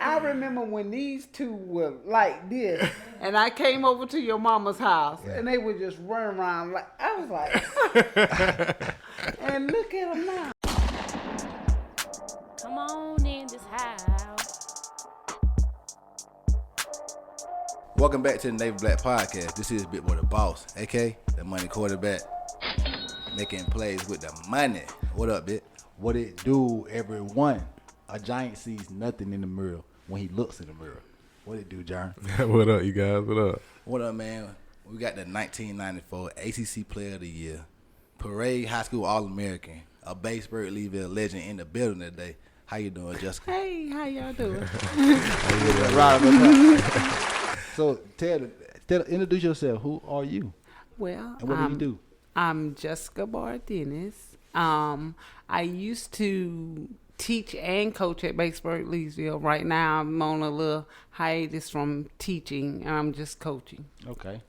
I remember when these two were like this, and I came over to your mama's house, and they would just run around like I was like, and look at them now. Come on in this house. Welcome back to the Navy Black Podcast. This is Bit Boy the Boss, aka the money quarterback, making plays with the money. What up, Bit? What it do, everyone? A giant sees nothing in the mirror when he looks in the mirror. What it do, John? What up, you guys? What up? What up, man? We got the 1994 ACC Player of the Year, Parade High School All-American, a Batesburg Leesville legend in the building today. How you doing, Jessica? Hey, how y'all doing? So, introduce yourself. Who are you? Well, And what do you do? I'm Jessica Barr-Dennis. I used to teach and coach at Batesburg Leesville. Right now, I'm on a little hiatus from teaching, and I'm just coaching. Okay.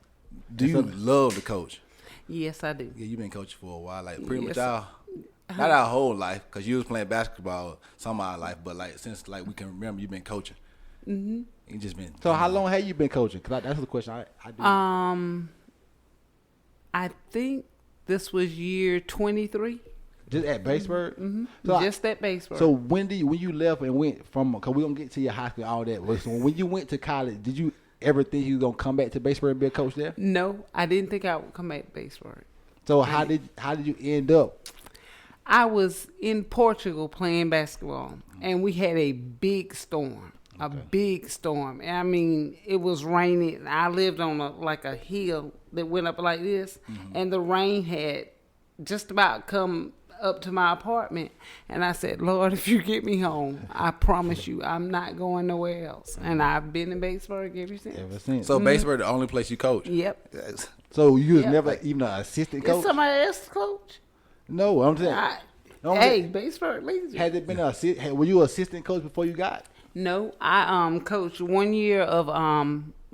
Do you love to coach? Yes, I do. Yeah, you've been coaching for a while, like pretty much Yes. not our whole life, because you was playing basketball some of our life, but like since like we can remember, you've been coaching. Mm-hmm. You just been. So, how long have you been coaching? Cause that's the question I do. I think this was year 23. Just at Batesburg? Mm-hmm. So Just at Batesburg. So, when you left and went from, because we're going to get to your high school and all that. So, when you went to college, did you ever think you was going to come back to Batesburg and be a coach there? No, I didn't think I would come back to Batesburg. So, how did you end up? I was in Portugal playing basketball, and we had a big storm. A big storm. I mean, it was raining. I lived on a hill that went up like this, and the rain had just about come up to my apartment. And I said, Lord, if you get me home, I promise you I'm not going nowhere else. And I've been in Batesburg ever since. So Batesburg, the only place you coach? Yep. Yes. So, you was Yep. never even an assistant coach? Is somebody else coach? No, I'm saying. Hey, Batesburg Leesville. Has it been were you an assistant coach before you got? No, I coached 1 year of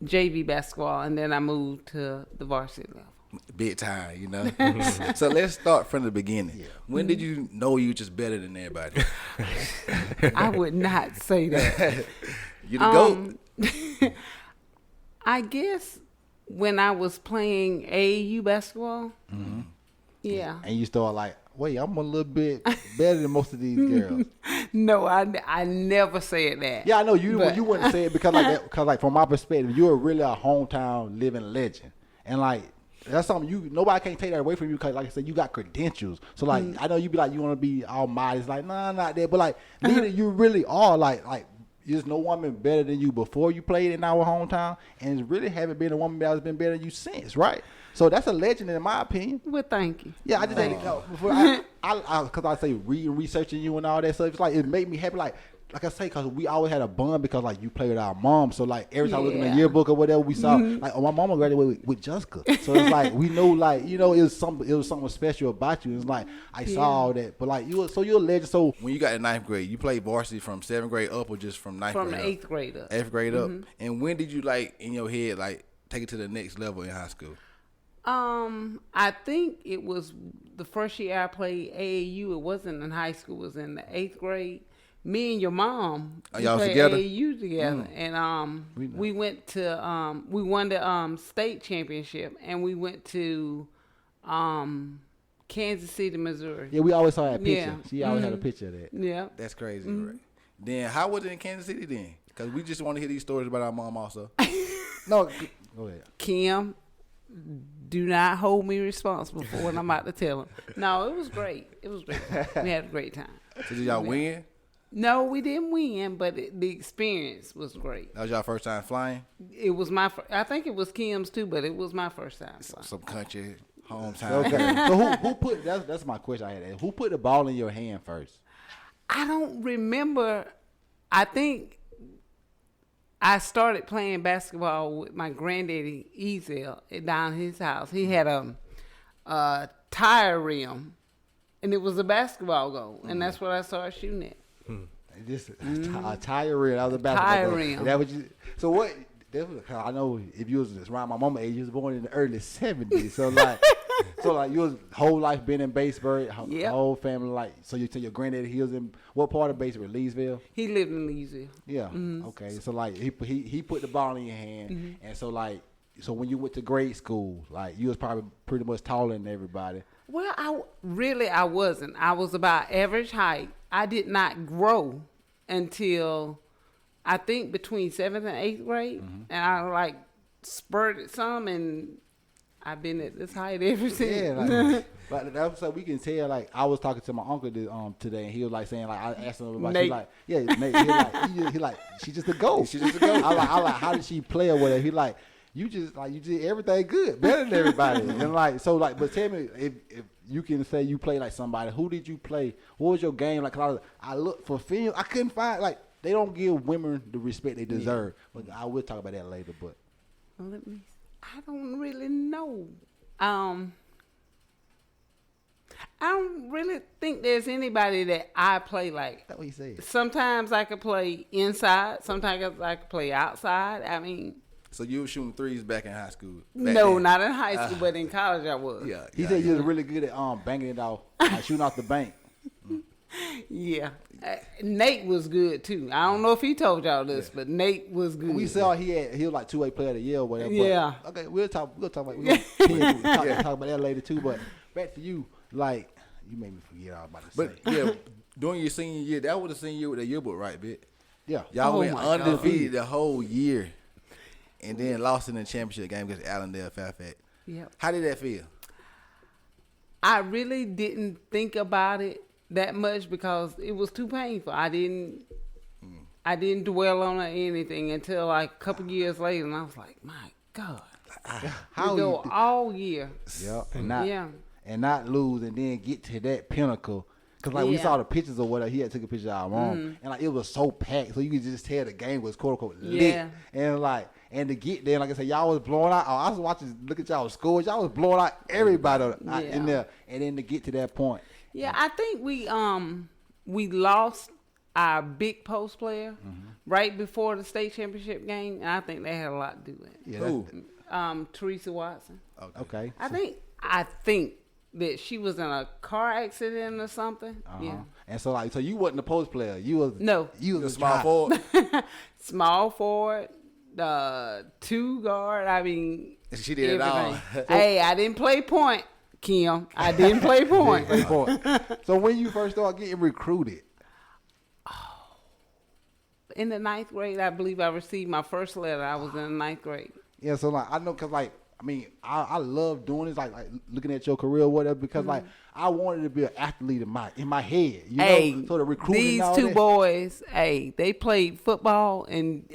JV basketball, and then I moved to the varsity level. Big time, you know. So let's start from the beginning. Yeah. When did you know you were just better than everybody? I would not say that. You the GOAT. I guess when I was playing AAU basketball. Mm-hmm. Yeah. And you start like, wait, I'm a little bit better than most of these girls. No, I never said that. Yeah, I know you wouldn't say it because like that, because like from my perspective, you're really a hometown living legend, and like that's something nobody can't take that away from you because like I said, you got credentials. So like I know you be like you want to be all mighty, it's like nah, not that, but like neither you really are like there's no woman better than you before you played in our hometown, and it really haven't been a woman that has been better than you since, right? So that's a legend in my opinion. Well, thank you. Yeah, I just think before because I say researching you and all that stuff. It's like it made me happy. Like I say, because we always had a bond because like you played with our mom. So like every time we look in the yearbook or whatever, we saw like my mama graduated with Jessica. So it's like we know like it was something special about you. It's like I saw all that, but like you're a legend. So when you got in 9th grade, you played varsity from 7th grade up or just from 9th grade? From 8th grade up. 8th grade up. And when did you like in your head like take it to the next level in high school? I think it was the first year I played AAU. It wasn't in high school. It was in the 8th grade. Me and your mom, y'all played together? AAU together, and we went to we won the state championship, and we went to Kansas City, Missouri. yeah, we always saw that picture. Yeah. She always had a picture of that. Yeah. That's crazy, right? Then how was it in Kansas City then? Because we just want to hear these stories about our mom also. No, go ahead. Kim, do not hold me responsible for what I'm about to tell him. No, it was great. It was great. We had a great time. So did y'all win? No, we didn't win, but the experience was great. That was y'all first time flying? It was I think it was Kim's too, but it was my first time. Some country, hometown. Okay. So who put that's my question I had. Who put the ball in your hand first? I don't remember. I think I started playing basketball with my granddaddy Ezel down his house. He had a tire rim, and it was a basketball goal, and that's what I started shooting at. This a tire rim. That was a basketball. Tire goal. rim. That was so what? I know if you was around my mama age, you was born in the early 70s. So like, So like your whole life been in Batesburg, Yep. whole family like. So you tell your granddaddy he was in what part of Batesburg? Leesville. He lived in Leesville. Yeah. Okay. So like he put the ball in your hand, and so like when you went to grade school, like you was probably pretty much taller than everybody. Well, I wasn't. I was about average height. I did not grow until I think between 7th and 8th grade, and I like spurted some, and I've been at this height ever since. Yeah, like that's what we can tell. Like I was talking to my uncle today, and he was like saying like I asked him about Nate. he like yeah Nate, he like she's just a goat. She's just a goat. I like how did she play or whatever. He like you did everything good, better than everybody. And like so like but tell me if you can say you play like somebody, who did you play? What was your game like? 'Cause I looked for film, I couldn't find like they don't give women the respect they deserve. But I will talk about that later. But Well, I don't really know. I don't really think there's anybody that I play like. that's what he said. Sometimes I could play inside. Sometimes I could play outside. I mean, So you were shooting threes back in high school? no, not in high school, but in college I was. Yeah. He said you was really good at banging it off, shooting off the bank. Yeah. Nate was good too. I don't know if he told y'all this, but Nate was good. We saw he was like 2A player of the year or whatever. Yeah. But, okay, we'll talk about talk about that later too. But back to you, like you made me forget all about to say. But yeah, during your senior year, that was the senior year with the yearbook, right, bitch? Yeah. Y'all Oh went my God. undefeated the whole year, and then lost in the championship game against Allendale Fairfax. Yep. How did that feel? I really didn't think about it that much because it was too painful. I didn't dwell on it or anything until like a couple years later, and I was like, my God, How we you go all year. Yeah, and Yeah. not lose and then get to that pinnacle. Cause like we Yeah. saw the pictures or whatever, he had took a picture of our mom, and like it was so packed, so you could just tell the game was quote unquote lit. Yeah. And like and to get there, like I said, y'all was blowing out. I was watching, look at y'all scores, y'all was blowing out everybody out in there, and then to get to that point. Yeah, I think we lost our big post player right before the state championship game, and I think that had a lot to do with it. Yeah, Who? Teresa Watson. Okay. I think that she was in a car accident or something. Yeah. And so like, so you wasn't a post player. You was No. You The was small forward. Small forward, 2 guard. I mean, She did it all. everything. Hey, I didn't play point, Kim. I didn't play point. So when you first started getting recruited, In the 9th grade, I believe I received my first letter. I was in the 9th grade. yeah. So like, I know, cause like, I mean, I love doing this, like looking at your career or whatever, because like I wanted to be an athlete in my head. You know, so the recruiting. These and all 2 that. boys, they played football, and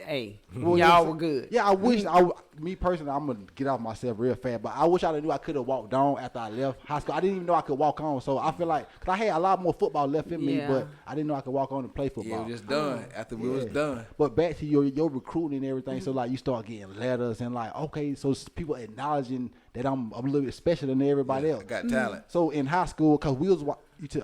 Well, y'all yeah, were good. Yeah, I wish me personally, I'm gonna get off myself real fast, but I wish I knew I could have walked on after I left high school. I didn't even know I could walk on, so I feel like, cause I had a lot more football left in me, Yeah. but I didn't know I could walk on and play Yeah, football. it was just done after we was done. But back to your recruiting and everything, so like you start getting letters and like, okay, so people acknowledging that I'm a little bit special than everybody I else. got talent. So in high school, cause we was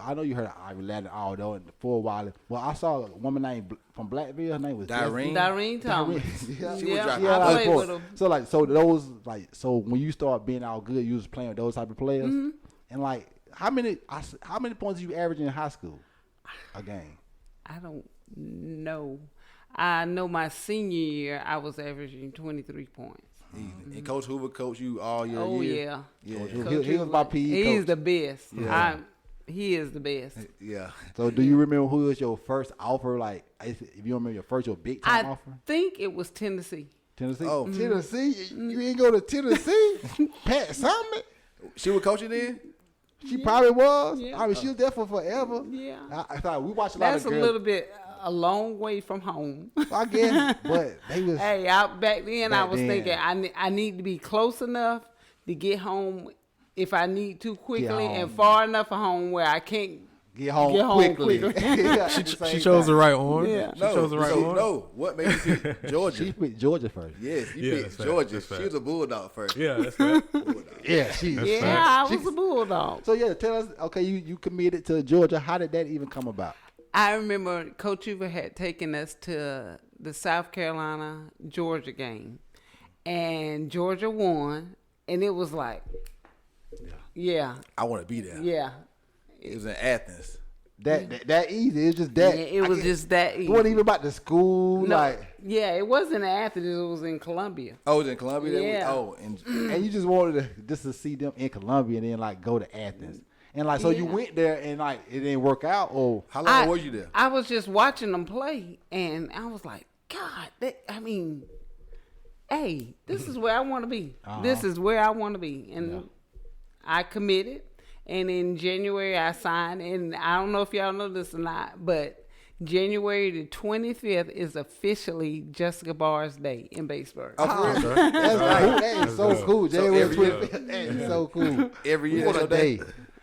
I know you heard of Ivy Latin Aldo and for a while. Well, I saw a woman named from Blackville. Her name was Dyrene. Doreen Thomas. Yeah. She was dropping I balls. played with them. So like, so those like, so when you start being all good, you was playing with those type of players, and like, how many points did you average in high school a game? I don't know. I know my senior year, I was averaging 23 points. And Coach Hoover coached you all your Oh, year. yeah. Yeah. Coach He was my PE He's coach. the best. Yeah. He is the best. Yeah. So do you remember who was your first offer? Like, if you don't remember your big time I offer? think it was Tennessee. Tennessee. Oh. Tennessee. You ain't go to Tennessee. Pat Summit. She was coaching then? She probably was. Yeah. I mean, she was there for forever. Yeah. I thought we watched a lot That's of a girls. little bit a long way from home. I guess, but they was. Hey, back then I Back was then. thinking I need to be close enough to get home if I need to quickly, home. and far enough from home where I can't. Get home Get home quickly. quickly. Yeah, She, at the same she chose the time. right one. Yeah. She chose the right one. No. What made you pick Georgia? She picked Georgia first. Yes, you Yeah, picked that's fact. Georgia. That's She fact. was a Bulldog first. Yeah, that's right. Yeah, she. Yeah, fact. I was a bulldog. So yeah, tell us. Okay, you committed to Georgia. How did that even come about? I remember Coach Hoover had taken us to the South Carolina Georgia game, and Georgia won, and it was like, Yeah. I want to be there. Yeah. It was in Athens. That easy. It's just that. Yeah, it was just that easy. It wasn't even about the school. No, Like, yeah, it wasn't in Athens. It was in Columbia. Oh, it was in Columbia? Yeah. And you just wanted to see them in Columbia and then like go to Athens. And like, so you went there and like it didn't work out, or how long were you there? I was just watching them play, and I was like, God, hey, this is where I want to be. This is where I want to be, and I committed. And in January, I signed, and I don't know if y'all know this or not, but January the 25th is officially Jessica Barr's day in Batesburg. That's cool. That is so cool. January 25th. That is so cool. Every year, what a day.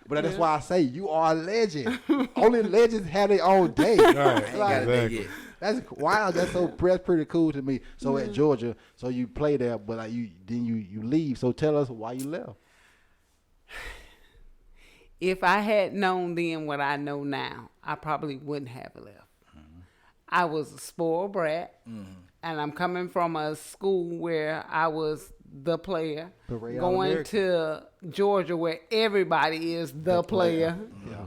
But that's why I say you are a legend. Only legends have their own day. Exactly. That's wild. That's pretty cool to me. So at Georgia, so you play there, but like you leave. So tell us why you left. If I had known then what I know now, I probably wouldn't have left. I was a spoiled brat, and I'm coming from a school where I was the player, going to Georgia where everybody is the player. Yeah.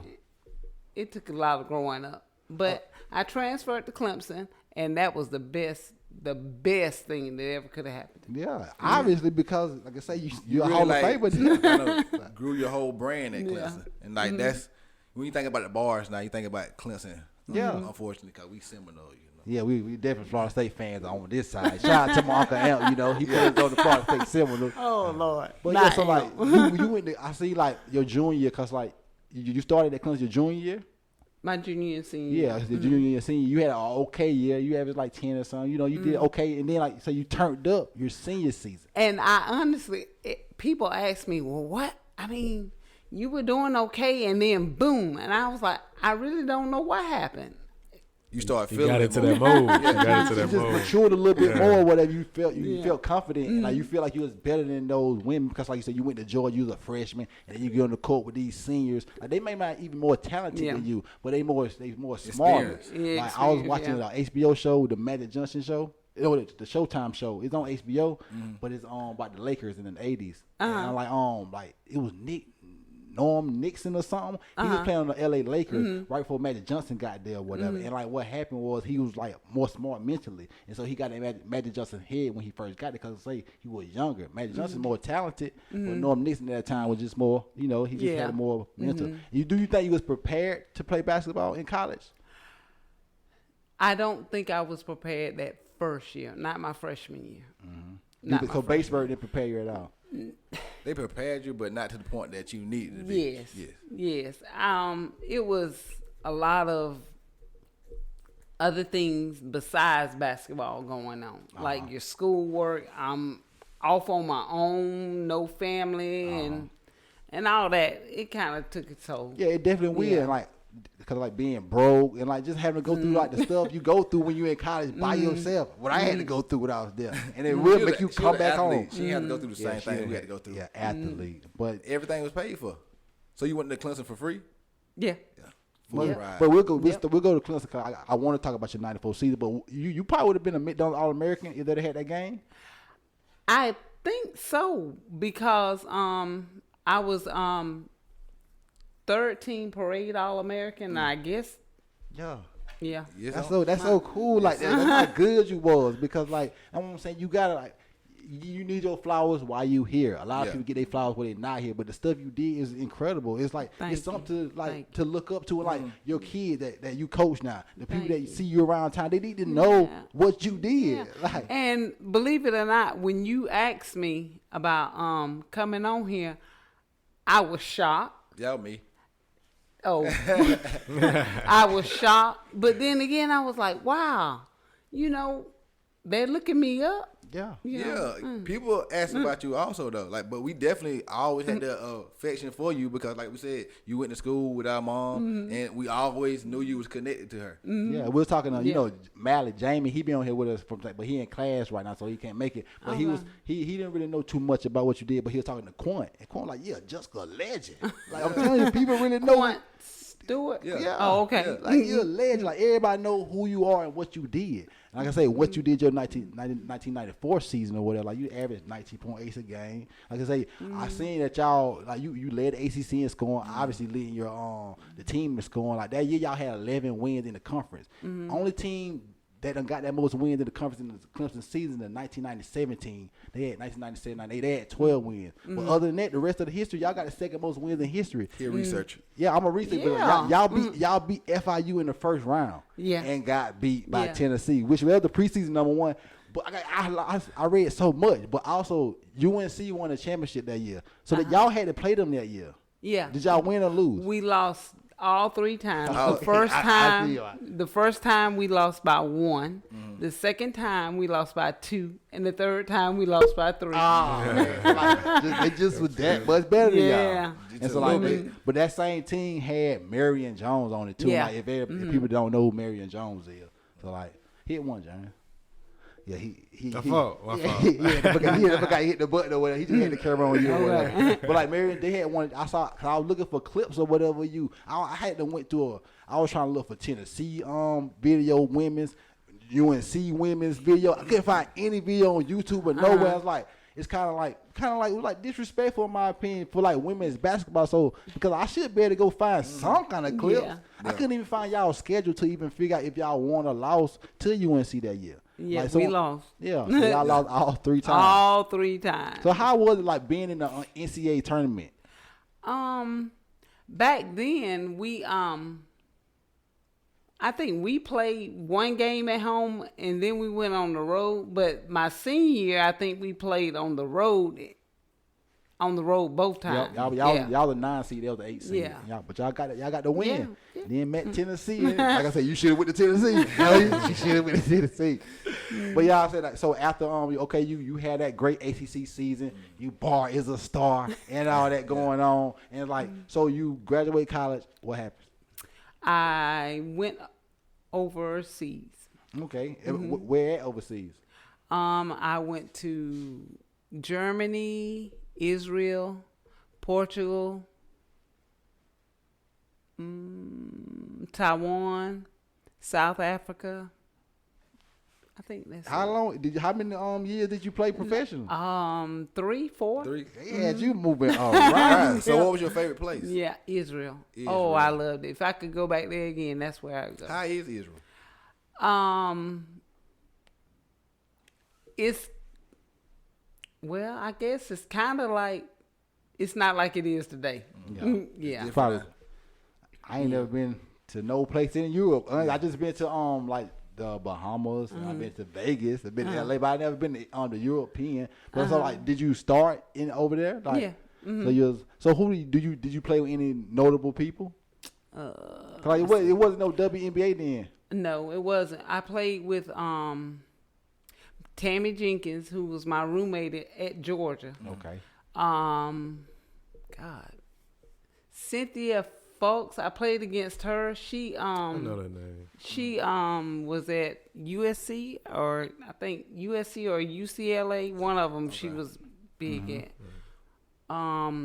It took a lot of growing up, but I transferred to Clemson, and that was the best thing that ever could have happened to me. Yeah, obviously, because like I say, you're really a Hall like, of Famer. Kind of grew your whole brand at Clemson, and like that's when you think about the bars now, you think about Clemson. Yeah, unfortunately, because we Seminole, Yeah, we definitely Florida State fans on this side. Shout out to my Uncle Amp, he plays on the Florida State Seminole. Oh Lord! But yeah, so like you went to, I see like your junior year, cause like you started at Clemson your junior year. My junior and senior year. Yeah, the junior and senior. You had an okay year. You averaged like 10 or something. You did okay. And then, like, so you turned up your senior season. And I honestly, people ask me, well, what? I mean, you were doing okay, and then boom. And I was like, I really don't know what happened. You started feeling got into that mode. You got into that just mode. matured a little bit more, whatever you felt. You felt confident, and like you feel like you was better than those women because, like you said, you went to Georgia, you was a freshman, and then you get on the court with these seniors. Like they may not even more talented than you, but they more smart. Yeah, like I was watching the HBO show, the Magic Johnson show. The Showtime show. It's on HBO, but it's about the Lakers in the '80s. And I'm like it was Norm Nixon or something. He was playing on the LA Lakers right before Magic Johnson got there or whatever. And like what happened was he was like more smart mentally. And so he got in Magic Johnson's head when he first got it because say he was younger. Magic Johnson's more talented, but Norm Nixon at that time was just more, he just had a more mental. Do you think he was prepared to play basketball in college? I don't think I was prepared that first year, not my freshman year. So Batesburg didn't prepare you at all. They prepared you, but not to the point that you needed to be. Yes. It was a lot of other things besides basketball going on, like your schoolwork. I'm off on my own, no family, and all that. It kind of took its toll. Yeah, it definitely will. And because like being broke and like just having to go through like the stuff you go through when you're in college by yourself. What I had to go through when I was there, and it will make you come back home. She had to go through the same thing we had to go through. Yeah, athlete, but everything was paid for. So you went to Clemson for free? Yeah. But we'll go to Clemson because I want to talk about your '94 season. But you probably would have been a McDonald's All-American if they had that game. I think so because I was third team parade All-American. I guess. Yeah. That's so cool. Like that's how good you was because like I'm saying you gotta like you need your flowers while you here. A lot of people get their flowers when they're not here, but the stuff you did is incredible. It's like it's something to look up to. And like your kid that you coach now, the people that see you around town, they need to know what you did. Like, and believe it or not, when you asked me about coming on here, I was shocked. Yeah, me. Oh, I was shocked. But then again, I was like, wow, they're looking me up. Yeah. People ask about you also though. Like, but we definitely always had the affection for you because, like we said, you went to school with our mom, and we always knew you was connected to her. Yeah, we was talking. Mally, Jamie, he been on here with us but he in class right now, so he can't make it. But he didn't really know too much about what you did. But he was talking to Quant, and Quant like, Jessica, a legend. Like I'm telling you, people really know. Quant Stewart. Yeah. Oh, okay. Yeah. Like you're a legend. Like everybody know who you are and what you did. Like I say, what you did your 1994 season or whatever, like you averaged 19.8 a game. Like I say, I seen that y'all like you led the ACC in scoring, obviously leading your the team in scoring. Like that year, y'all had 11 wins in the conference. Only team that done got that most wins in the conference in the Clemson season in 1990-17. They had 1997-98. They had 12 wins. But other than that, the rest of the history, y'all got the second most wins in history. Here, research. Yeah, I'm a research. Yeah. But y'all beat FIU in the first round. Yeah. And got beat by Tennessee, which was the preseason #1. But I read so much. But also UNC won the championship that year, so that y'all had to play them that year. Yeah. Did y'all win or lose? We lost all 3 times. Oh, The first I time, see you. the first time we lost by 1. The second time we lost by 2, and the third time we lost by 3. They just was that much better than Yeah. y'all. And so but that same team had Marion Jones on it too. Yeah. Like if people don't know who Marion Jones is, so like hit one, John. Yeah, My fault. he hit the button or whatever. He just had the camera on you or whatever. But like Marion, they had one. I saw. Cause I was looking for clips or whatever. I had to went through I was trying to look for Tennessee video, women's, UNC women's video. I couldn't find any video on YouTube or nowhere. I was like, it's kind of like disrespectful in my opinion for like women's basketball. So because I should be able to go find some kind of clips. Yeah. I couldn't even find y'all schedule to even figure out if y'all won or lost to UNC that year. Yeah, like, so, we lost. Yeah, so y'all lost all 3 times. All 3 times. So how was it like being in the NCAA tournament? Back then we I think we played 1 game at home and then we went on the road. But my senior year, I think we played on the road both times. Y'all the 9 seed, they was the 8 seed. Yeah. But y'all got the win. Yeah. Then met Tennessee. Like I said, you should have went to Tennessee. You should have went to Tennessee. But y'all said so after you had that great ACC season. You Barr is a star and all that going on. And like so you graduate college. What happened? I went overseas. Okay. Where at overseas? I went to Germany, Israel, Portugal, Taiwan, South Africa. I think that's How many years did you play professional? 3, 4. 3. They had you moving around. So what was your favorite place? Yeah, Israel. Oh, I loved it. If I could go back there again, that's where I would go. How is Israel? I guess it's kind of like, it's not like it is today. Yeah. Probably. I ain't never been to no place in Europe. I just been to like the Bahamas. And I've been to Vegas. I've been to LA, but I never been to the European. But so like, did you start in over there? Like, yeah. So who did you play with any notable people? Like it wasn't no WNBA then. No, it wasn't. I played with Tammy Jenkins, who was my roommate at Georgia. Okay. Cynthia Folks, I played against her. She I know that name. She was at USC or I think USC or UCLA. One of them she was big at.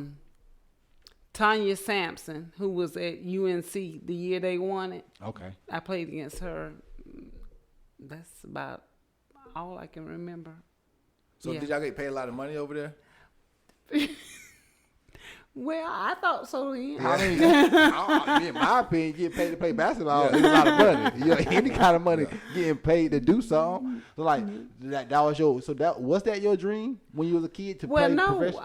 Tanya Sampson, who was at UNC the year they won it. Okay. I played against her. That's about all I can remember. So did y'all get paid a lot of money over there? Well, I thought so then. I mean, in my opinion, getting paid to play basketball is a lot of money. Any kind of money getting paid to do something. So like that was your. So was that your dream when you was a kid to play professional?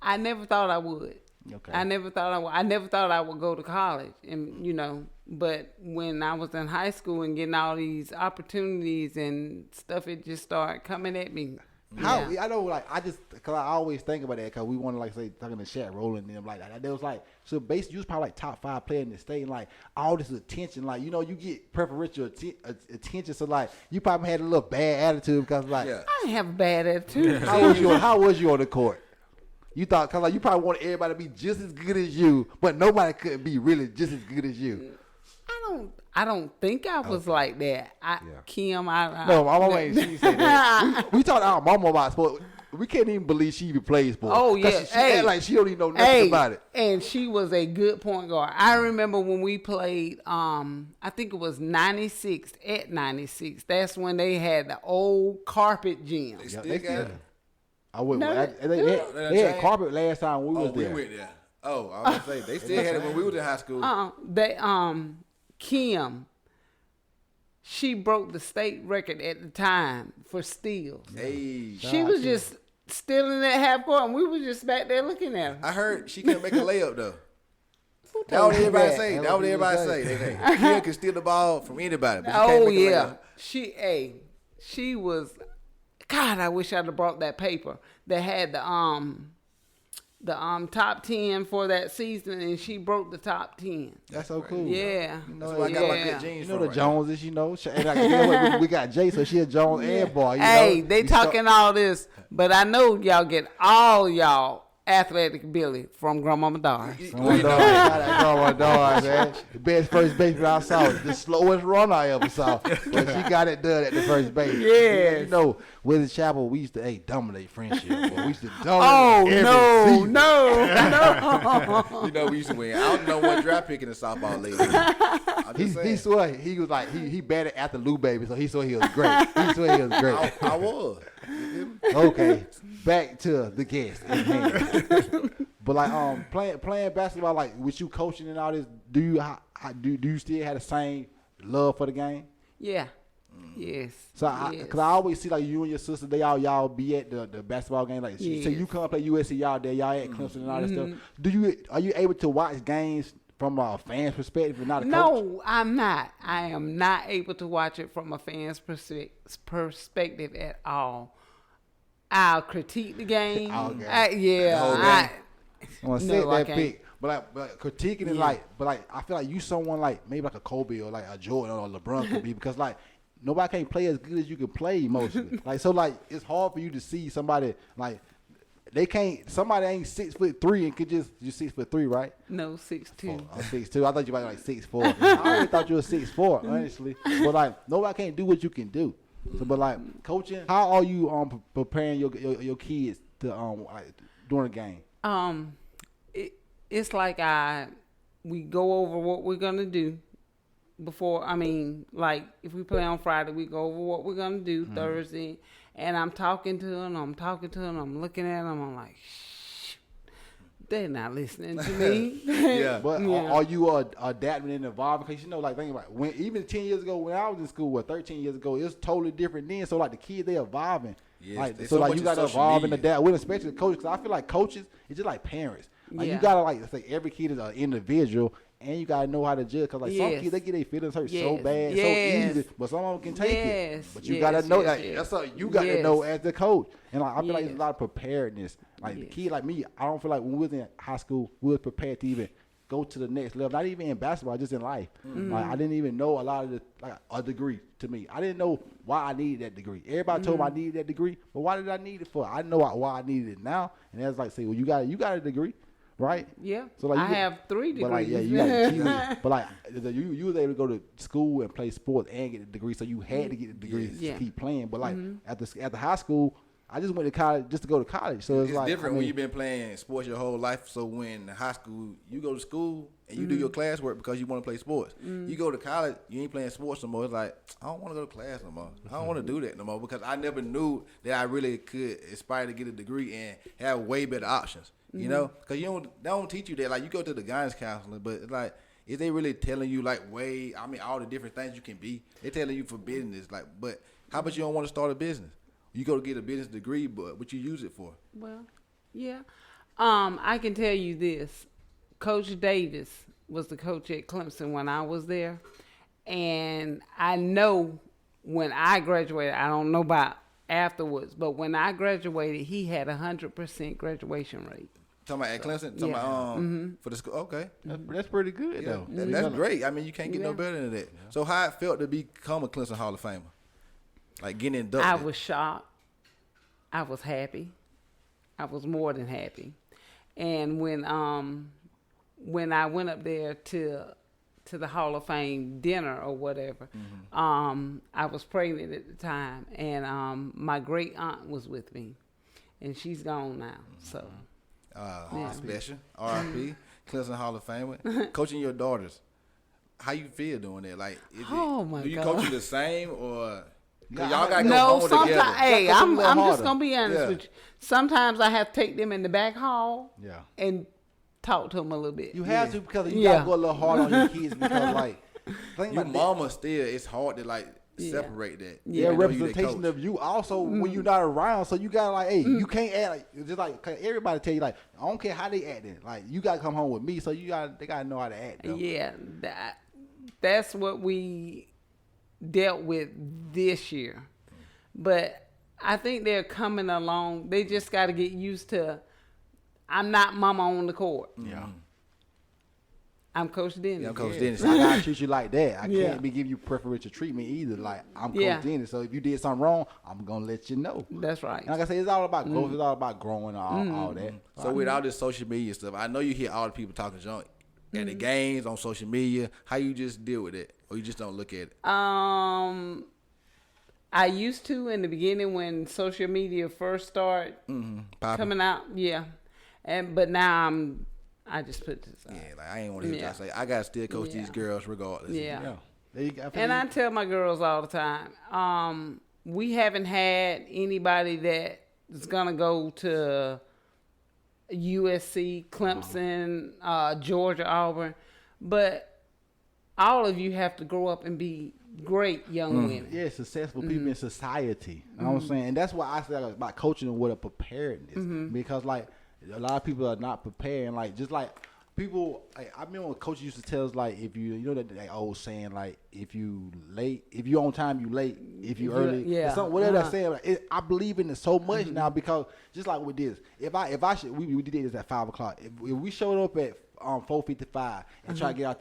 I never thought I would. Okay. I never thought I would go to college, and but when I was in high school and getting all these opportunities and stuff, it just started coming at me. How I know, like cause I always think about that, cause we want to like say talking to Shaq Rowland and them like that. There was like so basically you was probably like top 5 player in the state, and like all this attention, like you get preferential attention. So like you probably had a little bad attitude because like I didn't have a bad attitude. How was you on the court? You thought cause like you probably wanted everybody to be just as good as you, but nobody could be really just as good as you. I don't think I was like that. Kim, no, my mama ain't. She said that. We talked to our mama about sports. we can't even believe she even plays sports. Oh, 'Cause yeah. she Hey. act like she don't even know nothing about it. And she was a good point guard. I remember when we played, I think it was 96 at 96. That's when they had the old carpet gym. They still they got it. I went. No, They had carpet last time we was We there. went there. Oh, I was gonna say they still had it when we was in high school. Kim, she broke the state record at the time for steals. Hey, She was just stealing at half court, and we was just back there looking at her. I heard she couldn't make a layup though. Who That what told you everybody that? say. That's That what what everybody people say. say. They think Kim can steal the ball from anybody, but she can't Oh make a yeah, layup. she was. God, I wish I'd have brought that paper that had the top 10 for that season, and she broke the top 10. That's so cool. Yeah, That's where I got my yeah. good jeans You know from. the Joneses, you know. And like, you know what, we got Jay, so she a Jones and boy. You Hey, know? they We talking all this, but I know y'all get all y'all athletic ability from Grandmama Doris. Grandma Doris, man. The best first baseman I saw. The slowest runner I ever saw. But she got it done at the first base. Yes. You know, with the Chapel, we used to dominate friendship. Boy. We used to Oh dominate every season. no! You know we used to win. I don't know what draft pick in the softball league. I'm just He saying. swore he was like he batted after Lou Baby, so he swore he was great. He swore he was great. I was. Okay, back to the guest at hand. But like playing basketball, like with you coaching and all this, do you still have the same love for the game? Yeah. Yes. So yes. cause I always see like you and your sister, y'all be at the basketball game. Like say Yes. you come play USC, y'all there, y'all at Clemson and all that stuff. Are you able to watch games from a fan's perspective and not a coach? No, I'm not. I am not able to watch it from a fan's perspective at all. I'll critique the game. Okay. The whole game. I want to No, set I that can't. pick. But critiquing it I feel like you someone like maybe like a Kobe or like a Jordan or LeBron could be because like nobody can't play as good as you can play mostly. It's hard for you to see somebody like somebody ain't 6'3" and could just 6'3", right? No, 6'2". Oh, 6'2". I thought you were like 6'4". I already thought you were 6'4", honestly. But like nobody can't do what you can do. So, but like coaching, how are you preparing your kids to like, during the game? It's like we go over what we're gonna do before. I mean, like if we play on Friday, we go over what we're gonna do Thursday, and I'm talking to them. I'm looking at them. I'm like, shh, they're not listening to me. Yeah. But Yeah. are you adapting and evolving? Because like think about it, even 10 years ago when I was in school, 13 years ago, it was totally different then. So like the kids, they evolving. Yes, Like, there's so so like much you in got to social evolve and media. adapt. With especially coaches, because I feel like coaches, it's just like parents. Like Yeah. you gotta like say every kid is an individual, and you gotta know how to judge. Because like some Yes. kids, they get their feelings hurt so Yes. bad, Yes. so easy, but some of them can take it. Yes. But you Yes. gotta know Yes. that. Yes. That's something you got to Yes. know as the coach. And like I feel like Yes. there's a lot of preparedness. Like the Yes. kid like me, I don't feel like when we was in high school, we was prepared to even go to the next level. Not even in basketball, just in life. Like I didn't even know a lot of a degree to me. I didn't know why I needed that degree. Everybody told me I needed that degree, but why did I need it for? I know why I needed it now. And that's like say, well, you got a degree, right? Yeah. So like I have 3 degrees. But like yeah, you got achievement. But like you was able to go to school and play sports and get a degree, so you had to get a degree Yeah. to keep playing. But like after high school, I just went to college just to go to college. So it's like different I when mean, you've been playing sports your whole life. So when in high school, you go to school and you do your classwork because you want to play sports. You go to college, you ain't playing sports no more. It's like, I don't want to go to class no more. I don't want to do that no more because I never knew that I really could aspire to get a degree and have way better options. You know, because they don't teach you that. Like you go to the guidance counselor, but it's like, is they really telling you like all the different things you can be? They're telling you for business. Like, but how about you don't want to start a business? You go to get a business degree, but what you use it for? Well, yeah. I can tell you this. Coach Davis was the coach at Clemson when I was there. And I know when I graduated, I don't know about afterwards, but when I graduated, he had 100% graduation rate. Talking about at Clemson? Talking about for the school? Okay. that's pretty good Yeah, though. that's great. I mean, you can't get no Yeah. better than that. So how it felt to become a Clemson Hall of Famer? Like getting inducted? I was shocked. I was happy. I was more than happy. And when I went up there to the Hall of Fame dinner or whatever, I was pregnant at the time, and my great aunt was with me, and she's gone now. So Special RIP, Clemson Hall of Famer, coaching your daughters. How you feel doing that? Like, do you coach you the same or? Y'all gotta go no, home sometimes. together. Hey, I'm just gonna be honest Yeah. with you. Sometimes I have to take them in the back hall. Yeah. And talk to them a little bit. You have to because you gotta go a little hard on your kids because like your mama still, it's hard to like separate that. Yeah, representation of you also when you're not around. So you gotta like, hey, you can't act like just like 'cause everybody tell you like, I don't care how they acting. Like you gotta come home with me, so they gotta know how to act. Though. Yeah, that's what we dealt with this year. But I think they're coming along. They just got to get used to. I'm not mama on the court. Yeah. I'm Coach Dennis. Yeah, I'm Coach Dennis. I gotta treat you like that. I can't be giving you preferential treatment either. Like I'm Coach Dennis. So if you did something wrong, I'm gonna let you know. That's right. And like I say, it's all about growth. It's all about growing. All that. So with all this social media stuff, I know you hear all the people talking junk at the games on social media. How you just deal with it, or you just don't look at it? I used to in the beginning when social media first started coming out. Yeah, but now I just put this out. Yeah, like I ain't want to hear y'all say I gotta still coach these girls regardless. Yeah. And I tell my girls all the time, we haven't had anybody that is gonna go to USC, Clemson, Georgia, Auburn, but all of you have to grow up and be great young women. Yeah, successful people in society. You know what I'm saying? And that's why I say about coaching them with a preparedness. Because like a lot of people are not prepared, and like just like people, like, I remember when coaches used to tell us like if you know that old saying like if you on time you late, if you early, whatever that saying. Like, I believe in it so much now because just like with this, if I should we did this at 5:00. If we showed up at 4:55 and try to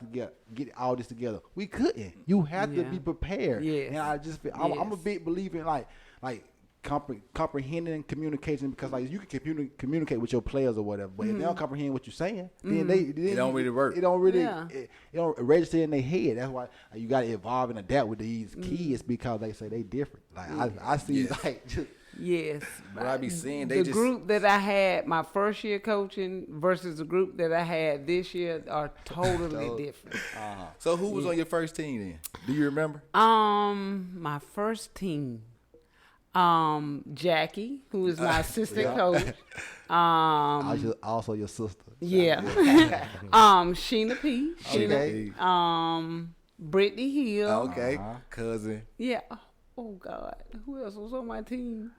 get all this together, we couldn't. You have to be prepared. Yes. And I just I'm a big believer in like comprehending and communication because like you can communicate with your players or whatever, but if they don't comprehend what you're saying, then it don't really work. It don't really it don't register in their head. That's why you got to evolve and adapt with these kids because they say they different. Like I see like. Yes. What I be seeing, the group that I had my first year coaching versus the group that I had this year are totally different. So who was on your first team then? Do you remember? My first team, Jackie, who is my assistant coach. Also your sister. Yeah. Sheena P. Brittany Hill. Okay. Cousin. Yeah. Oh God. Who else was on my team?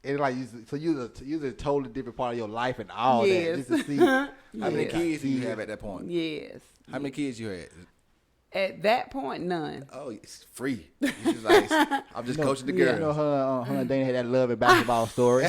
And like you're a totally different part of your life and all that. Just to see how many kids you have at that point? Yes. How many kids you had? At that point, none. Oh, it's free. It's just like, I'm just coaching the girls. You know, her and Dana had that love and basketball story.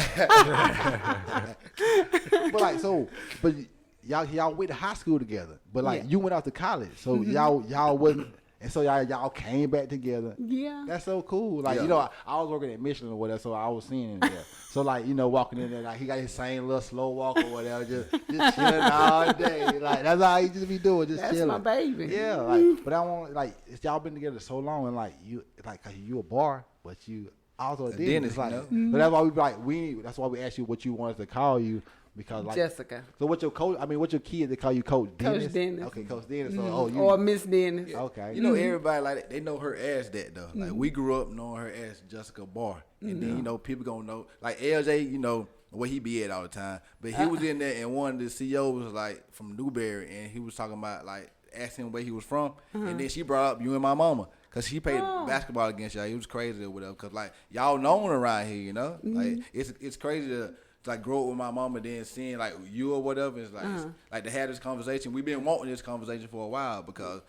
But y'all went to high school together. But like you went out to college, so y'all wasn't. And so y'all came back together. Yeah. That's so cool. Like, you know, I was working at Michelin or whatever, so I was seeing him there. So, like, you know, walking in there, like, he got his same little slow walk or whatever, just chilling all day. Like, that's how he just be doing, just chilling. That's my baby. Yeah, like, but I want, like, y'all been together so long, and, like, cause you a bar, but you also a dentist. Like, but that's why we, like, that's why we asked you what you wanted to call you. Because like Jessica. So what's your coach? I mean, what's your kids? They call you Coach Dennis. Coach Dennis. Okay, Coach Dennis. So or Miss Dennis. Okay. You know everybody like that. They know her as that though. Like we grew up knowing her as Jessica Barr, and then you know people gonna know like LJ. You know where he be at all the time, but he was in there and one of the CEOs was like from Newberry, and he was talking about like asking him where he was from, and then she brought up you and my mama. Cause she played basketball against y'all. It was crazy or whatever. Cause like y'all known around here, you know. Like it's crazy to like grow up with my mama, then seeing like you or whatever. It's like it's, like to have this conversation. We've been wanting this conversation for a while because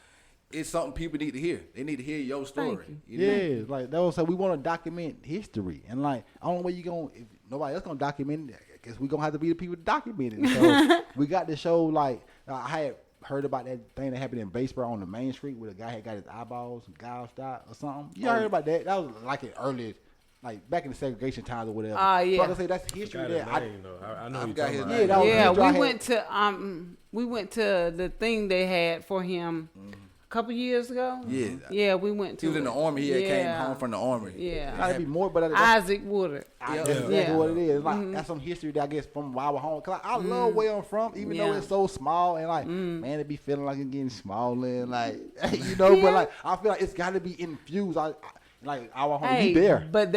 it's something people need to hear. They need to hear your story. You know? Like that was like we want to document history, and like I don't know where you going. If nobody else gonna document it, I guess we gonna have to be the people to document it. So we got to show like I had heard about that thing that happened in Batesburg on the main street where the guy had got his eyeballs gouged out or something. You heard about that? That was like an early. Like back in the segregation times or whatever. Yeah. So I can say that's history there. I know you got talking his about. Yeah, we went to the thing they had for him couple years ago. Yeah. Yeah, we went to. He was in the Army. He had came Yeah. home from the Army. Yeah. Gotta be more, but Isaac Woodard. that's exactly Yeah. what it is. Like that's some history that I guess from where I was home. Cause I love where I'm from, even though Yeah. it's so small and like man, it be feeling like it's getting smaller and like you know. But like I feel like it's got to be infused. Like our home, Hey, you there. but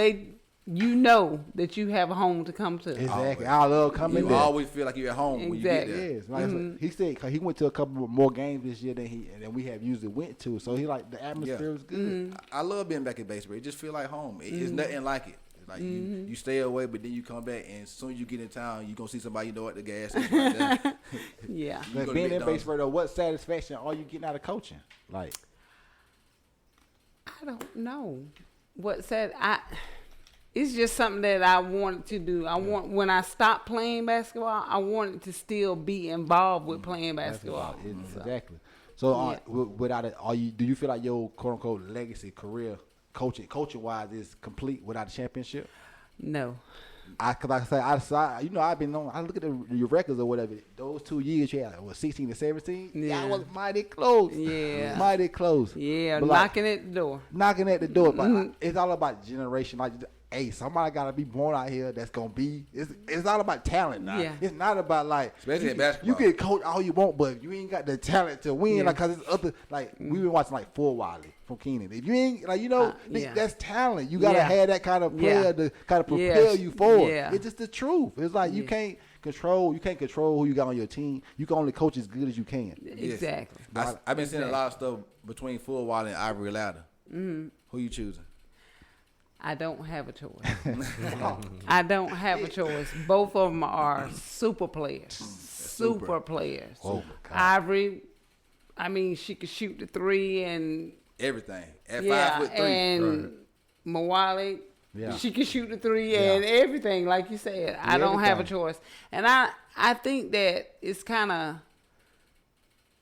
you know that you have a home to come to. Exactly. I love coming You there. always feel like you're at home when you get Exactly. there. Yes, like he said, cause he went to a couple more games this year than we have usually went to. So he like the atmosphere was good. I love being back at Batesburg. It just feel like home. It's nothing like it. It's like you stay away, but then you come back, and as soon as you get in town, you gonna see somebody you know at the gas station. Right there. Yeah. You go But to being in McDonald's. Batesburg though, what satisfaction are you getting out of coaching? Like I don't know what said. It's just something that I wanted to do. When I stopped playing basketball, I wanted to still be involved with playing basketball. exactly. So Yeah. without it, do you feel like your quote unquote legacy career coaching wise is complete without a championship? No. Cause like I say, I've been on. I look at your records or whatever. Those 2 years you had, 16 and 17. Yeah. I was mighty close. Yeah. mighty close. Yeah, But, like, knocking at the door. knocking at the door. But it's all about generation. Like, hey, somebody gotta be born out here that's gonna be. It's all about talent now. Yeah. It's not about like Especially in you basketball. can coach all you want, but if you ain't got the talent to win, Yeah. like, cause it's other like we've been watching like Full Wiley from Keenan. If you ain't like Yeah. that's talent. You gotta Yeah. have that kind of player Yeah. to kind of propel you forward. Yeah. It's just the truth. It's like you can't control who you got on your team. You can only coach as good as you can. Yes. Exactly. I've been seeing a lot of stuff between Full Wild and Ivory Ladder. Who you choosing? I don't have a choice. I don't have a choice. Both of them are super players. Super players. Oh, my God. Ivory, I mean, she could shoot the three and Everything at yeah, 5'3". and Mawali, Yeah. she can shoot the three Yeah. and everything, like you said. I don't have a Everything. choice. And I think that it's kind of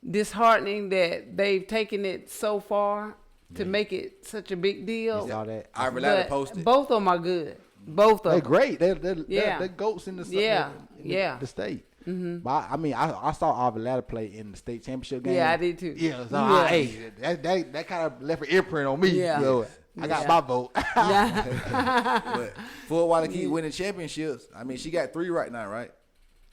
disheartening that they've taken it so far to make it such a big deal. You saw that? Ivory Ladder But posted. both of them are good. Both of They're them. great. They're Yeah. goats in the Yeah. in Yeah. the state. But I mean, I saw Ivory Ladder play in the state championship game. Yeah, I did too. Yeah, so Yeah. hey, that kind of left an imprint on me. Yeah. So I got Yeah. my vote. But Full Wild keep winning championships. I mean, she got 3 right now, right?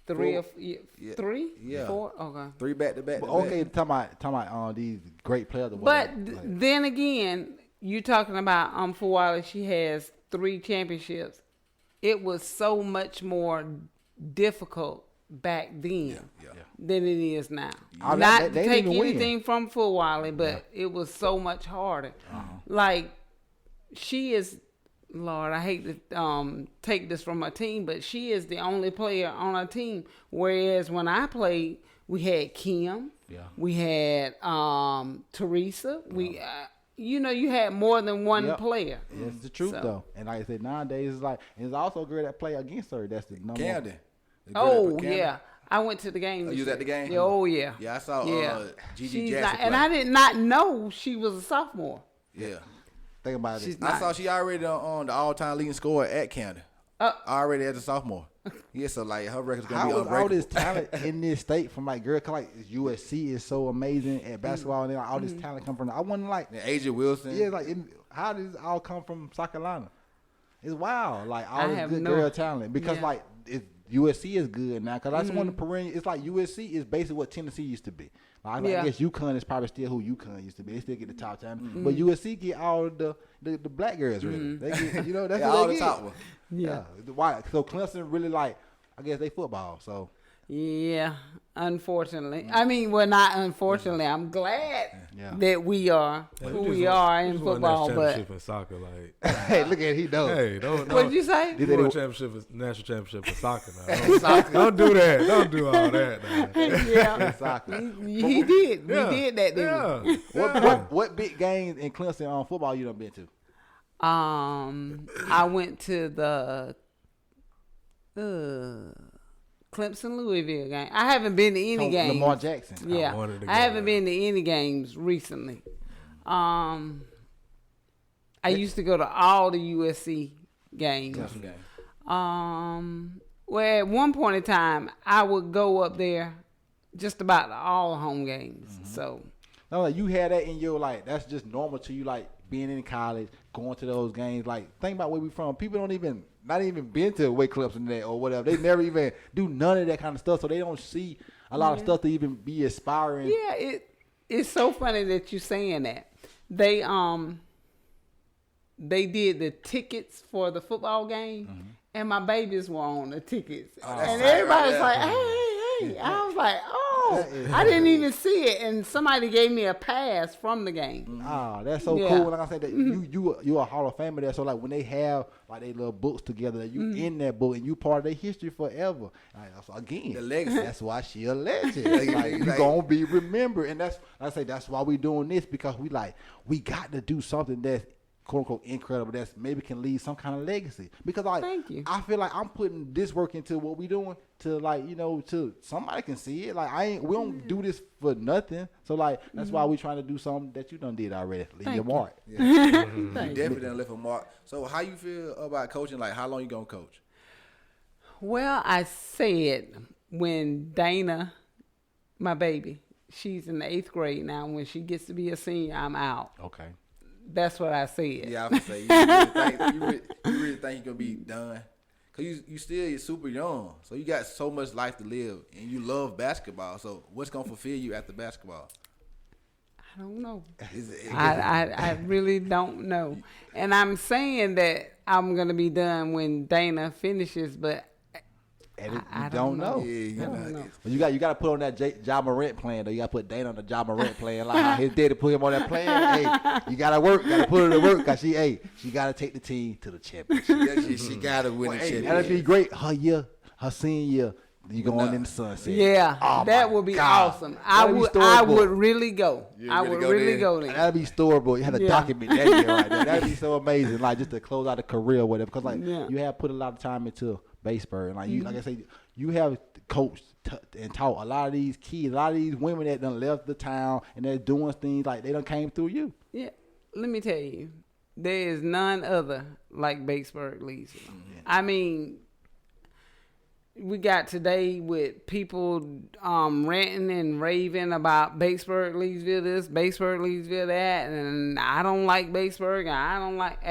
Three Yeah. 3? Yeah. 4? Okay. 3 back to back. Okay, talking about these great players. Or But whatever. Like, then again, you talking about Fuwala, she has 3 championships. It was so much more difficult back then than it is now. I mean, Not they to didn't take even win. anything from Fuwala, but it was so much harder. Like, she is, Lord, I hate to take this from my team, but she is the only player on our team. Whereas when I played, we had Kim, we had Teresa, you had more than one Yep. player. it's the truth So- though. And like I said, nowadays it's like it's also a girl that play against her. That's the number. Camden. Oh yeah, I went to the game. Oh, you was at the game? Yeah, oh yeah. Yeah, I saw Gigi She's Jackson not- and play. I did not know she was a sophomore. Yeah. Think about She's it. not. I saw she already on the all-time leading scorer at Camden. Already as a sophomore. Yeah, so like her record's gonna How be is unbreakable. all this talent in this state from like girl? Cause like USC is so amazing at basketball, and then like, all this talent come from. I wonder like, And AJ Wilson. yeah, like how does it all come from South Carolina? It's wild, like all I this have good no- girl talent because Yeah. like USC is good now. Cause I just want to perennial. It's like USC is basically what Tennessee used to be. Like, I Yeah. guess UConn is probably still who UConn used to be. They still get the top time, but USC get all the black girls really. They get that's Yeah, what all they the get. top one. Yeah. Why? So Clemson really like. I guess they football. So Yeah, unfortunately. I mean, well, not unfortunately. I'm glad that we are who we are in football. But championship in soccer, like, hey, look at he knows. hey, don't. what did you say? You won a national championship in soccer now. Don't do that. Don't do all that. Now. Yeah, Soccer. he did. Yeah. We did that, didn't we? Yeah. What big games in Clemson on football you done been to? I went to the Clemson Louisville game. I haven't been to any games. Lamar Jackson. Yeah, wanted to go I haven't there. been to any games recently. I used to go to all the USC games. Clemson game. Well, at one point in time, I would go up there just about to all home games. So No, like, you had that in your, like, that's just normal to you, like, being in college, going to those games. Like, think about where we from. People not even been to away clubs and that or whatever. They never even do none of that kind of stuff, so they don't see a lot of stuff to even be aspiring. Yeah, it's so funny that you're saying that. They did the tickets for the football game, and my babies were on the tickets. And everybody's like, hey. I was like, I didn't even see it. And somebody gave me a pass from the game. Ah, that's so cool. Like I said, that you a Hall of Famer there. So like when they have like their little books together, you in that book and you part of their history forever. Like, so again, The legacy. That's why she a legend. Like, you gonna be remembered, and that's why we doing this, because we got to do something that's quote unquote incredible, that's maybe can leave some kind of legacy. Because like Thank you. I feel like I'm putting this work into what we doing to like, to somebody can see it. Like we don't do this for nothing. So like that's why we trying to do something that you done did already. Leave your mark. Yeah. You definitely done left a mark. So how you feel about coaching? Like how long you gonna coach? Well, I said when Dana, my baby, she's in the 8th grade now. When she gets to be a senior, I'm out. Okay. That's what I said. Yeah, I was gonna say you really think you're gonna be done? Cause you still super young, so you got so much life to live, and you love basketball. So what's gonna fulfill you after basketball? I don't know. Is I really don't know. And I'm saying that I'm going to be done when Dana finishes, but And I you don't know. Yeah, I don't know. But you got to put on that Ja Morant plan, though. You got to put Dana on the Ja Morant plan. Like how his daddy put him on that plan. Hey, you got to work. Got to put her to work, because she got to take the team to the championship. Yeah, she gotta win the championship. That'd be great. Her senior year, you going in the sunset. Yeah, Oh, that my would be God. awesome. That'd be I storyboard. would really go. You'd I really would go really there? go there. That'd be storyboard. You had to Yeah. document that year right there. That'd be so amazing. Like just to close out a career or whatever. Because like you have put a lot of time into Batesburg. Like you, like I said, you have coached and taught a lot of these kids, a lot of these women that done left the town and they're doing things like they done came through you. Yeah, let me tell you, there is none other like Batesburg Leesville. I mean, we got today with people ranting and raving about Batesburg Leesville this, Batesburg Leesville that, and I don't like Batesburg, and I don't like,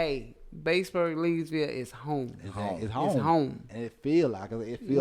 Batesburg Leesville is home. It's home. It's home. And it feels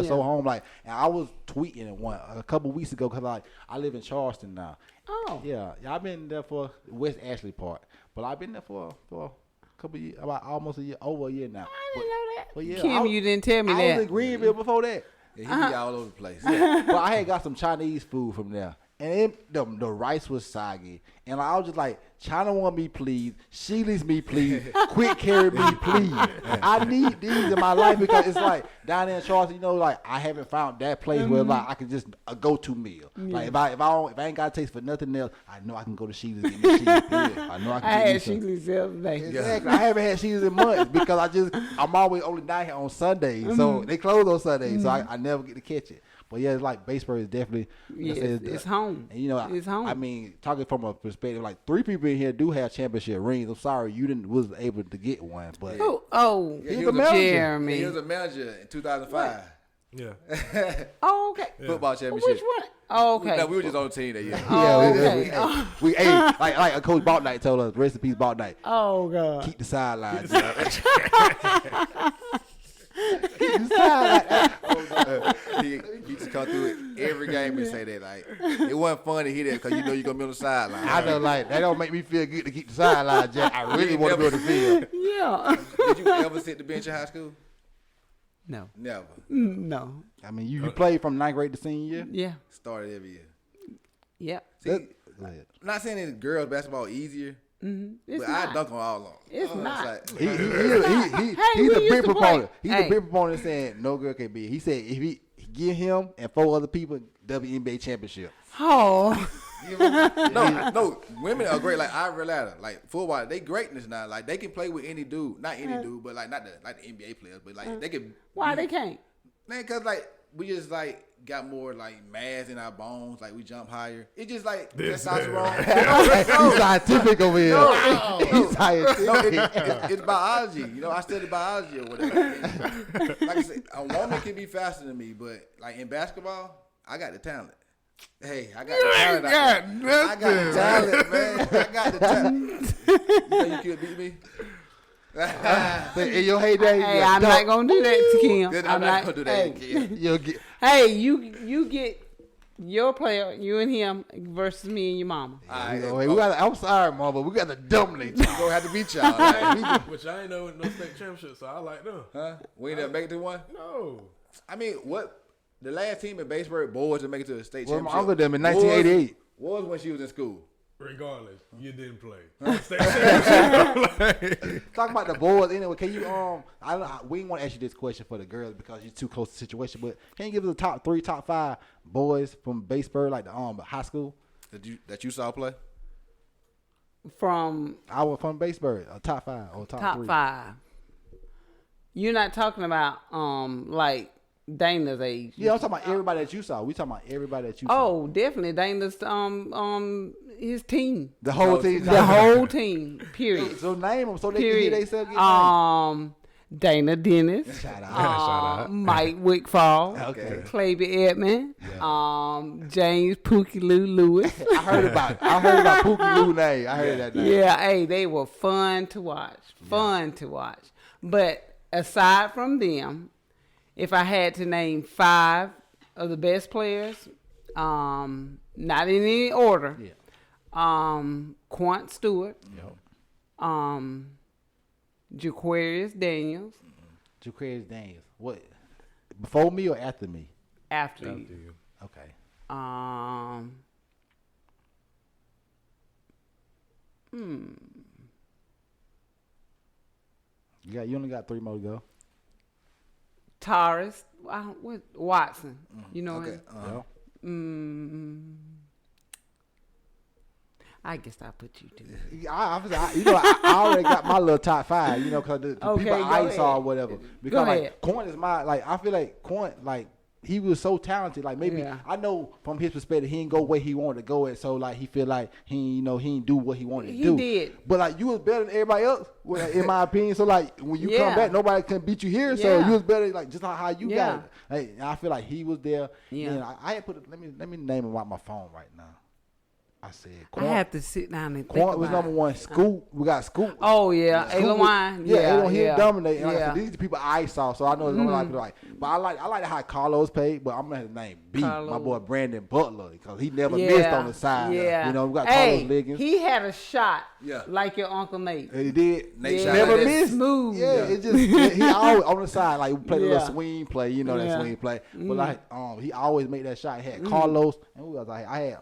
so home. Like, and I was tweeting it a couple weeks ago because like I live in Charleston now. Oh. Yeah, I've been there for West Ashley part, but I've been there for a couple years, about almost over a year now. I didn't know that. But yeah, Kim, you didn't tell me I that. was in Greenville before that. Yeah, he be all over the place. But I had got some Chinese food from there. And the rice was soggy. And I was just like, China want me, please. Sheely's me, please. Quick carry me, please. I need these in my life because it's like down there in Charleston, like I haven't found that place where like I can just a go-to meal. Like if I ain't got a taste for nothing else, I know I can go to Sheely's and get me Sheely's. I know I can I get me had some. Sheely's the other day. Exactly. I haven't had Sheely's in months because I'm always only down here on Sundays. So they close on Sundays. So I never get to catch it. But yeah, it's like Batesburg is definitely It's home. And it's home. I mean, talking from a perspective, like 3 people in here do have championship rings. I'm sorry you was able to get one, but Oh, Yeah, he was Jeremy. he was a manager in 2005. Yeah. Oh, okay. Football championship. Which one? Oh, okay. No, we were just on the team that year. like Coach Balknight told us, rest in peace, Balknight. Oh God. Keep the sidelines. He used to come through it every game and say that. Like, it wasn't fun to hear that because you know you're going to be on the sideline. I know, like, that don't make me feel good to keep the sidelines, Jack. I really want to be on the field. Yeah. Did you ever sit the bench in high school? No. Never. No. I mean, you played from 9th grade to senior year? Yeah. Started every year. Yep. See, Go ahead. I'm not saying that girls basketball easier, It's but not. I dunk on all of them. It's not. Like, He's we a used big to proponent. play. He's Hey. a big proponent saying no girl can be. He said if he give him and 4 other people WNBA championship. Oh. no, women are great. Like Ivy Ladder, like football, they greatness now. Like they can play with any dude, not any dude, but like not the NBA players, but like they can. Why they can't? Man, cause like we just like got more like mass in our bones. Like we jump higher. It just like testosterone. He's scientific over here. He's scientific. No, it's biology. I studied biology or whatever. Like I said, a woman can be faster than me, but like in basketball, I got the talent. Hey, I got the talent. I got the talent, man. I got the talent. You think you could beat me? In your heyday, Hey, I'm not gonna do that to Kim. I'm not gonna do that to Kim. You'll get. Hey, you get your player, you and him versus me and your mama. I'm sorry, Mom, but we got to dominate. We're gonna have to beat y'all. Which I ain't know no state championship, so I like them. Huh? We ain't never make it to one? No. I mean, what? The last team in Batesburg boys to make it to the state championship. My uncle them in 1988. Was when she was in school. Regardless, you didn't play. Talk about the boys anyway. Can you we ain't want to ask you this question for the girls because you're too close to the situation. But can you give us the top 3, top 5 boys from Batesburg, like the high school that you saw play? From I was from Batesburg, top 5 or top 3. 5. You're not talking about like Dana's age. Yeah, I'm talking about everybody that you saw. We talking about everybody that you saw. Oh, definitely Dana's his team. The whole team. The whole team. Period. So name them so they Period. can hear themselves get named. Dana Dennis. Shout out. Shout out. Mike Wickfall. Okay. Claby Edmond. James Pookie Lou Lewis. I heard about Pookie Lou name. I heard that name. Yeah, hey, they were fun to watch. To watch. But aside from them, if I had to name 5 of the best players, not in any order, Quant Stewart, Jaquarius Daniels. Jaquarius Daniels. What? Before me or after me? After you. Okay. You only got 3 more to go. Taurus, Watson. You know Okay. him? I guess I'll put you to. I already got my little top 5, because the Okay, people go I ahead. saw or whatever. Go Because ahead. Quant is I feel like Quant, he was so talented. Like maybe Yeah. I know from his perspective, he didn't go where he wanted to go at. So he feel like he didn't do what he wanted to He do. did. But you was better than everybody else, in my opinion. So when you come Yeah. back, nobody can beat you here. So Yeah. you was better, just like how you Yeah. got it. Hey, I feel like he was there. Yeah. And I had put let me name him on my phone right now. I said I Quant. have to sit down and think Quant was about number it. 1. Scoop, we got Scoop. Oh yeah, Scoop Ayla was- Wine. Yeah, he yeah. dominate. And Yeah. these are the people I saw, so I know there's a lot of people But I like how Carlos played, but I'm gonna have to name B, my Carlos. boy Brandon Butler, because he never missed on the side. Yeah. We got hey, Carlos Liggins. he had a shot. Yeah. Like your Uncle Nate. He did. Nate Yeah. shot Never like that. missed. Smooth. Yeah, it just he always on the side, we played a Yeah. little swing play, that Yeah. swing play. But he always made that shot. He had Carlos, and who else I had?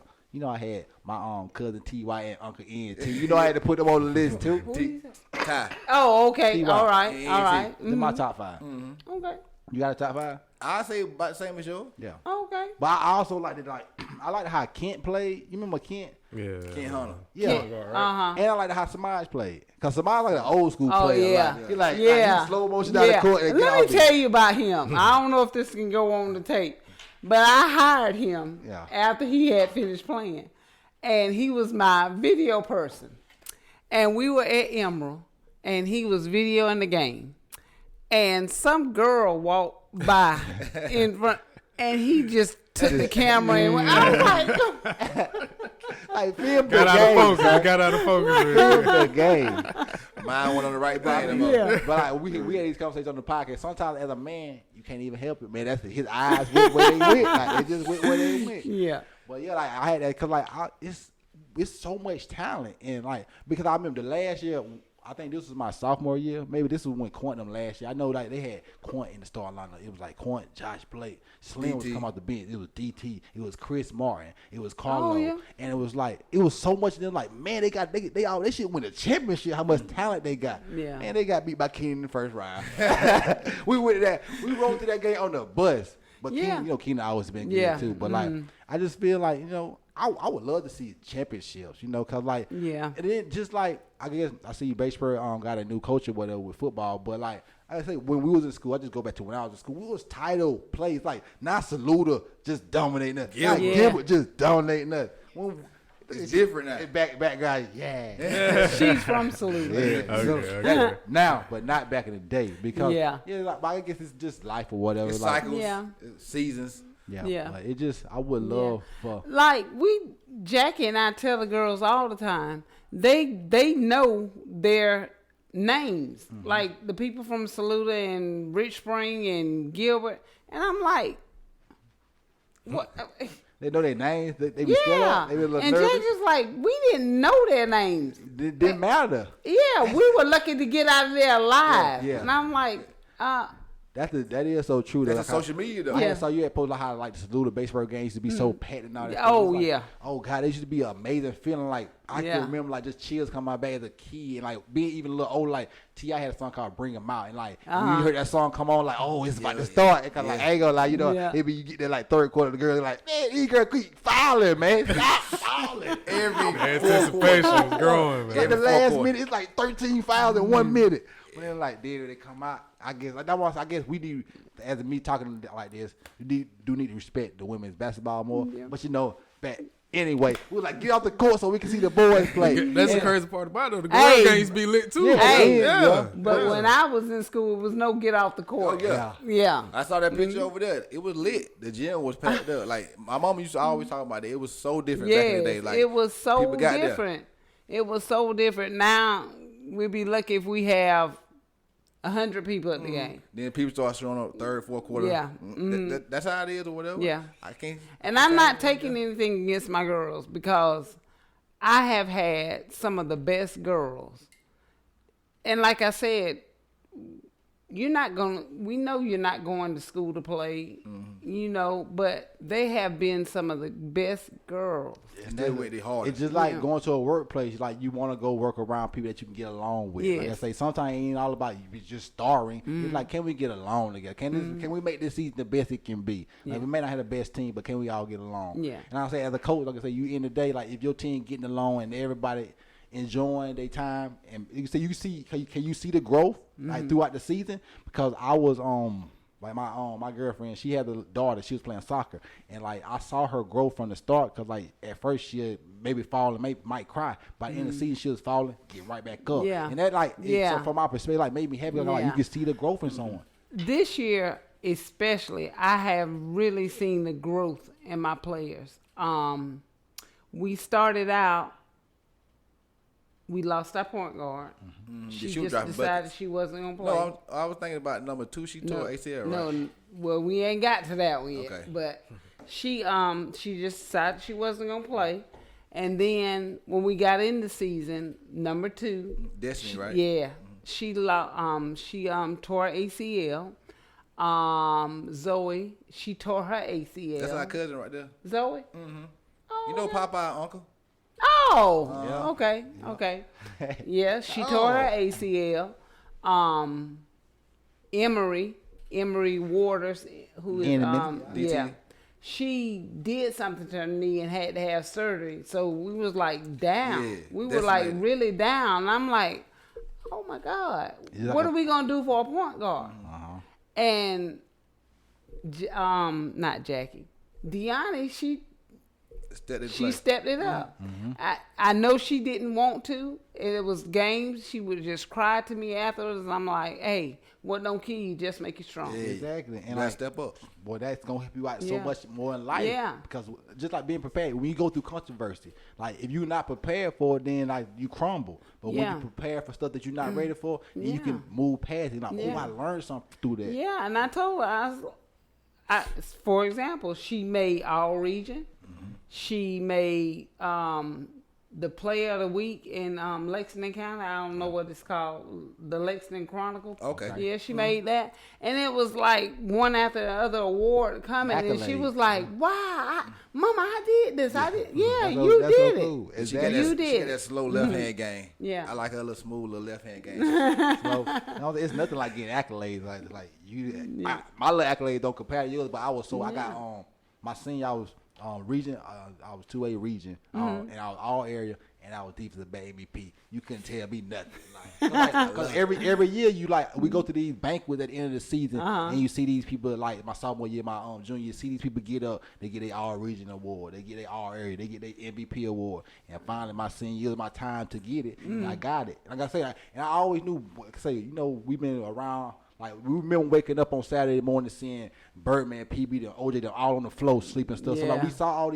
I had my cousin T.Y. and Uncle N too. I had to put them on the list too. Ty. Oh, okay. T.Y. All right. Yeah, All right. They're my top 5. Okay. You got a top 5? I say about the same as yours. Yeah. Okay. But I also liked it. I liked how Kent played. You remember Kent? Yeah. Kent Hunter. Yeah. Uh-huh. And I like how Samaj played. Because Samaj like an old school Oh, player. yeah. He slow motion down the court and get Let me out there. tell you about him. I don't know if this can go on the tape, but I hired him after he had finished playing. And he was my video person. And we were at Emerald, and he was videoing the game. And some girl walked by in front, and he just took the camera and went, I was like, Film the Got out of game. focus. son. Got out of focus. Film the game. Mine went on the right brain. Yeah. But we had these conversations on the podcast. Sometimes as a man, you can't even help it, man. That's his eyes went where they went. They just went where they went. yeah. But I had that because it's so much talent and because I remember the last year. I think this was my sophomore year. Maybe this was when Quant them last year. I know they had Quant in the starting lineup. It was Quant, Josh Blake, Slim was come off the bench. It was DT. It was Chris Martin. It was Carlo. yeah. And it was it was so much of them. Man, they shit win a championship. How much talent they got. Yeah. And they got beat by Keenan in the first round. We rolled through that game on the bus. But Yeah. Keenan always been good Yeah. too. But I just feel I would love to see championships, because Yeah. and then just I guess I see Batesburg got a new coach or whatever with football, but I say when we was in school, I just go back to when I was in school. We was title plays not Saluda just dominating us, Yeah. Gilbert just dominating us. It's different now. Back guy, yeah. She's from Saluda. Yeah. Okay. Now, but not back in the day because Yeah. I guess it's just life or whatever. It's cycles, Yeah. seasons. Yeah. Like, it just, I would love for. Like Jackie and I tell the girls all the time, they know their names. Like the people from Saluda and Rich Spring and Gilbert. And I'm like, what? They know their names. They be scared of. They be a little and nervous. Jackie's like, we didn't know their names. It didn't matter. Yeah, we were lucky to get out of there alive. Yeah. And I'm like, That is so true. That's social media, though. I saw you had posted like how like the Saluda Batesburg games used to be so packed and all that. Oh, Like, yeah. oh God, it used to be an amazing feeling. Like I can remember like just chills come my back as a kid and like being even a little old. Like T.I. had a song called "Bring 'Em Out" and like when you heard that song come on, like oh it's about to start. It kind of like I ain't gonna lie, you know, maybe you get there like third quarter, the girls like man, these girls keep fouling, man, stop fouling. Every anticipation is growing, man. In the last minute, it's like 13 fouls in 1 minute. When they're like, then they come out, I guess like that was. I guess we need, as me talking like this, we do need to respect the women's basketball more. But you know, anyway, we was like get off the court so we can see the boys play. That's the crazy part about it. The girls games be lit too. But when I was in school, it was no get off the court. Oh, yeah. I saw that picture over there. It was lit. The gym was packed up. Like my mom used to always talk about it. It was so different back in the day. Like it was so people got different. It was so different. Now we'd be lucky if we have 100 people at the game. Then people start showing up third, fourth quarter. Yeah. That's how it is or whatever. Yeah. I can't. And I'm not taking anything against my girls because I have had some of the best girls. And like I said, we know you're not going to school to play, you know, but they have been some of the best girls. And they went hard. It's just like going to a workplace, like you want to go work around people that you can get along with. Like I say, sometimes it ain't all about you just starring. It's like, can we get along together? Can we make this season the best it can be? Like, we may not have the best team, but can we all get along? Yeah. And I say, as a coach, like I say, you in the day, like if your team getting along and everybody enjoying their time, and you can you see the growth like throughout the season? Because I was like my girlfriend, she had a daughter. She was playing soccer, and like I saw her grow from the start. Cause like at first she maybe fall and might cry, but in the season she was falling, get right back up. Yeah. And that like so from my perspective, like made me happy. Like you can see the growth in someone. This year especially, I have really seen the growth in my players. We started out. We lost our point guard. She just decided she wasn't going to play. No, I was thinking about number 2. She tore ACL, right? No, well, we ain't got to that one yet. Okay. But she just decided she wasn't going to play. And then when we got in the season, number 2. Destiny, right? Yeah. She tore her ACL. Zoe, she tore her ACL. That's our cousin right there. Zoe? Oh, you know Popeye uncle? Oh, okay. Yeah, she tore her ACL. Emery Waters, who is she did something to her knee and had to have surgery. So we was like down. Yeah, we were like really down. And I'm like, oh my God, what are we gonna do for a point guard? And not Jackie, Deani, she stepped it up. I know she didn't want to. It was games. She would just cry to me afterwards. And I'm like, hey, what don't kill you just make you strong. Yeah. Exactly. And like, step up. Boy, that's going to help you out so much more in life. Yeah. Because just like being prepared, when you go through controversy, like if you're not prepared for it, then like you crumble. But when you prepare for stuff that you're not ready for, then you can move past it. Like, I learned something through that. Yeah, and I told her, for example, she made all region. She made the player of the week in Lexington County. I don't know what it's called, the Lexington Chronicle. Okay. Yeah, she made that, and it was like one after the other award coming, and she was like, "Wow, Mama, I did this. I did. Yeah, you did it. Cool. She got that slow left hand game. Yeah, I like her little smooth little left hand game. Slow. It's nothing like getting accolades. Like you, my little accolades don't compare to yours. But I was I got my senior. I was region, I was 2A region, and I was all area, and I was defensive back MVP. You couldn't tell me nothing. Because every year we go to these banquets at the end of the season, and you see these people like my sophomore year, my junior year, see these people get up, they get their all region award, they get their all area, they get their MVP award, and finally my senior year was my time to get it, and I got it. Like I say, and I always knew, we've been around Like we remember waking up on Saturday morning seeing Birdman, PB, them OJ, them all on the floor sleeping stuff. So like Yeah. we saw all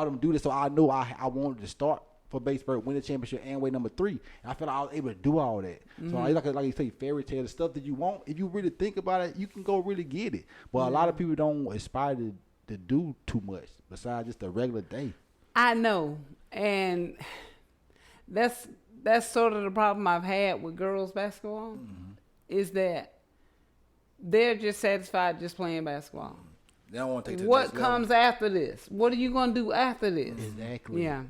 them do this. So I knew I wanted to start for Batesburg, win the championship, and way number 3. And I felt like I was able to do all that. So like you say, fairy tale, the stuff that you want. If you really think about it, you can go really get it. But a lot of people don't aspire to do too much besides just a regular day. I know, and that's sort of the problem I've had with girls basketball, is that they're just satisfied just playing basketball. They don't want to take it to What the next comes after this? What are you gonna do after this? Exactly. Yeah.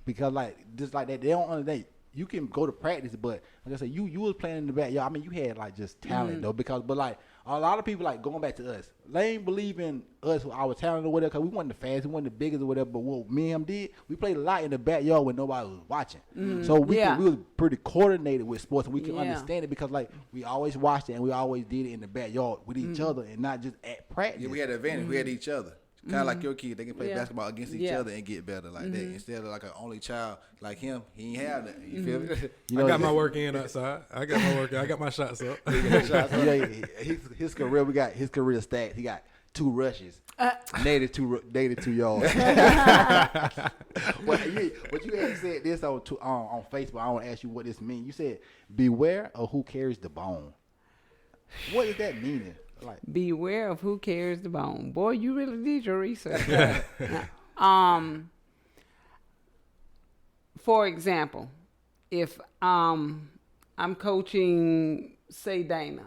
Because like just like that, they don't understand. You can go to practice, but like I said, you was playing in the backyard. I mean, you had like just talent though. But like a lot of people like going back to us, they ain't believe in us, our talent or whatever. Cause we wasn't the fastest, we wasn't the biggest or whatever. But what me and him did, we played a lot in the backyard when nobody was watching. So we was pretty coordinated with sports, and we can understand it because like we always watched it and we always did it in the backyard with each other and not just at practice. Yeah, we had an advantage. We had each other. Kind of like your kid, they can play basketball against each other and get better like that. Instead of like an only child like him, he ain't have that. You feel me? You know, I got my work in outside. I got my shots up. his career, we got his career stats. He got 2 rushes, negative 2 yards. But you had said this on Facebook. I want to ask you what this means. You said, "Beware of who carries the bone." What is that meaning? Like, Beware of who carries the bone. Boy, you really did your research. For example, if I'm coaching, say Dana,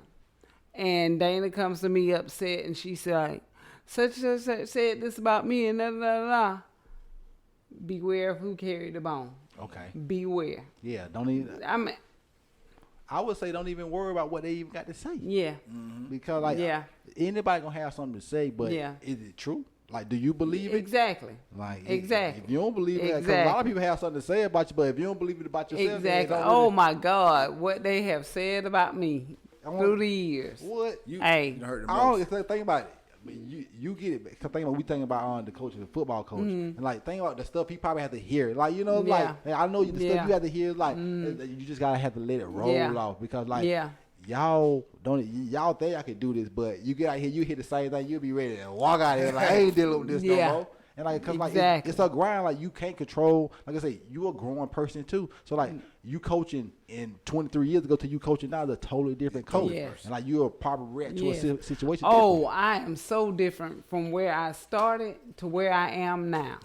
and Dana comes to me upset and she said, such and such said this about me and da da da da. Beware of who carried the bone. okay, Beware. yeah, don't even. I would say don't even worry about what they even got to say. Yeah. Because like anybody gonna have something to say, but is it true? Like, do you believe it? Exactly. Like, exactly. If you don't believe it, 'cause a lot of people have something to say about you, but if you don't believe it about yourself, Exactly. Oh my God, what they have said about me through the years. What? You Hey. hurt the I most. don't think about it. But you get it. Because think about we think about the coach, the football coach, and like think about the stuff he probably had to hear. Like like I know the stuff you have to hear. Like you just gotta have to let it roll off because like y'all think I could do this, but you get out here, you hear the same thing, you'll be ready to walk out here like I ain't dealing with this no more. And like, cause like it's a grind. Like you can't control. Like I say, you a growing person too. So like you coaching in 23 years ago to you coaching now is a totally different coach. Yes. And like you're a proper react to a situation. Oh, I am so different from where I started to where I am now.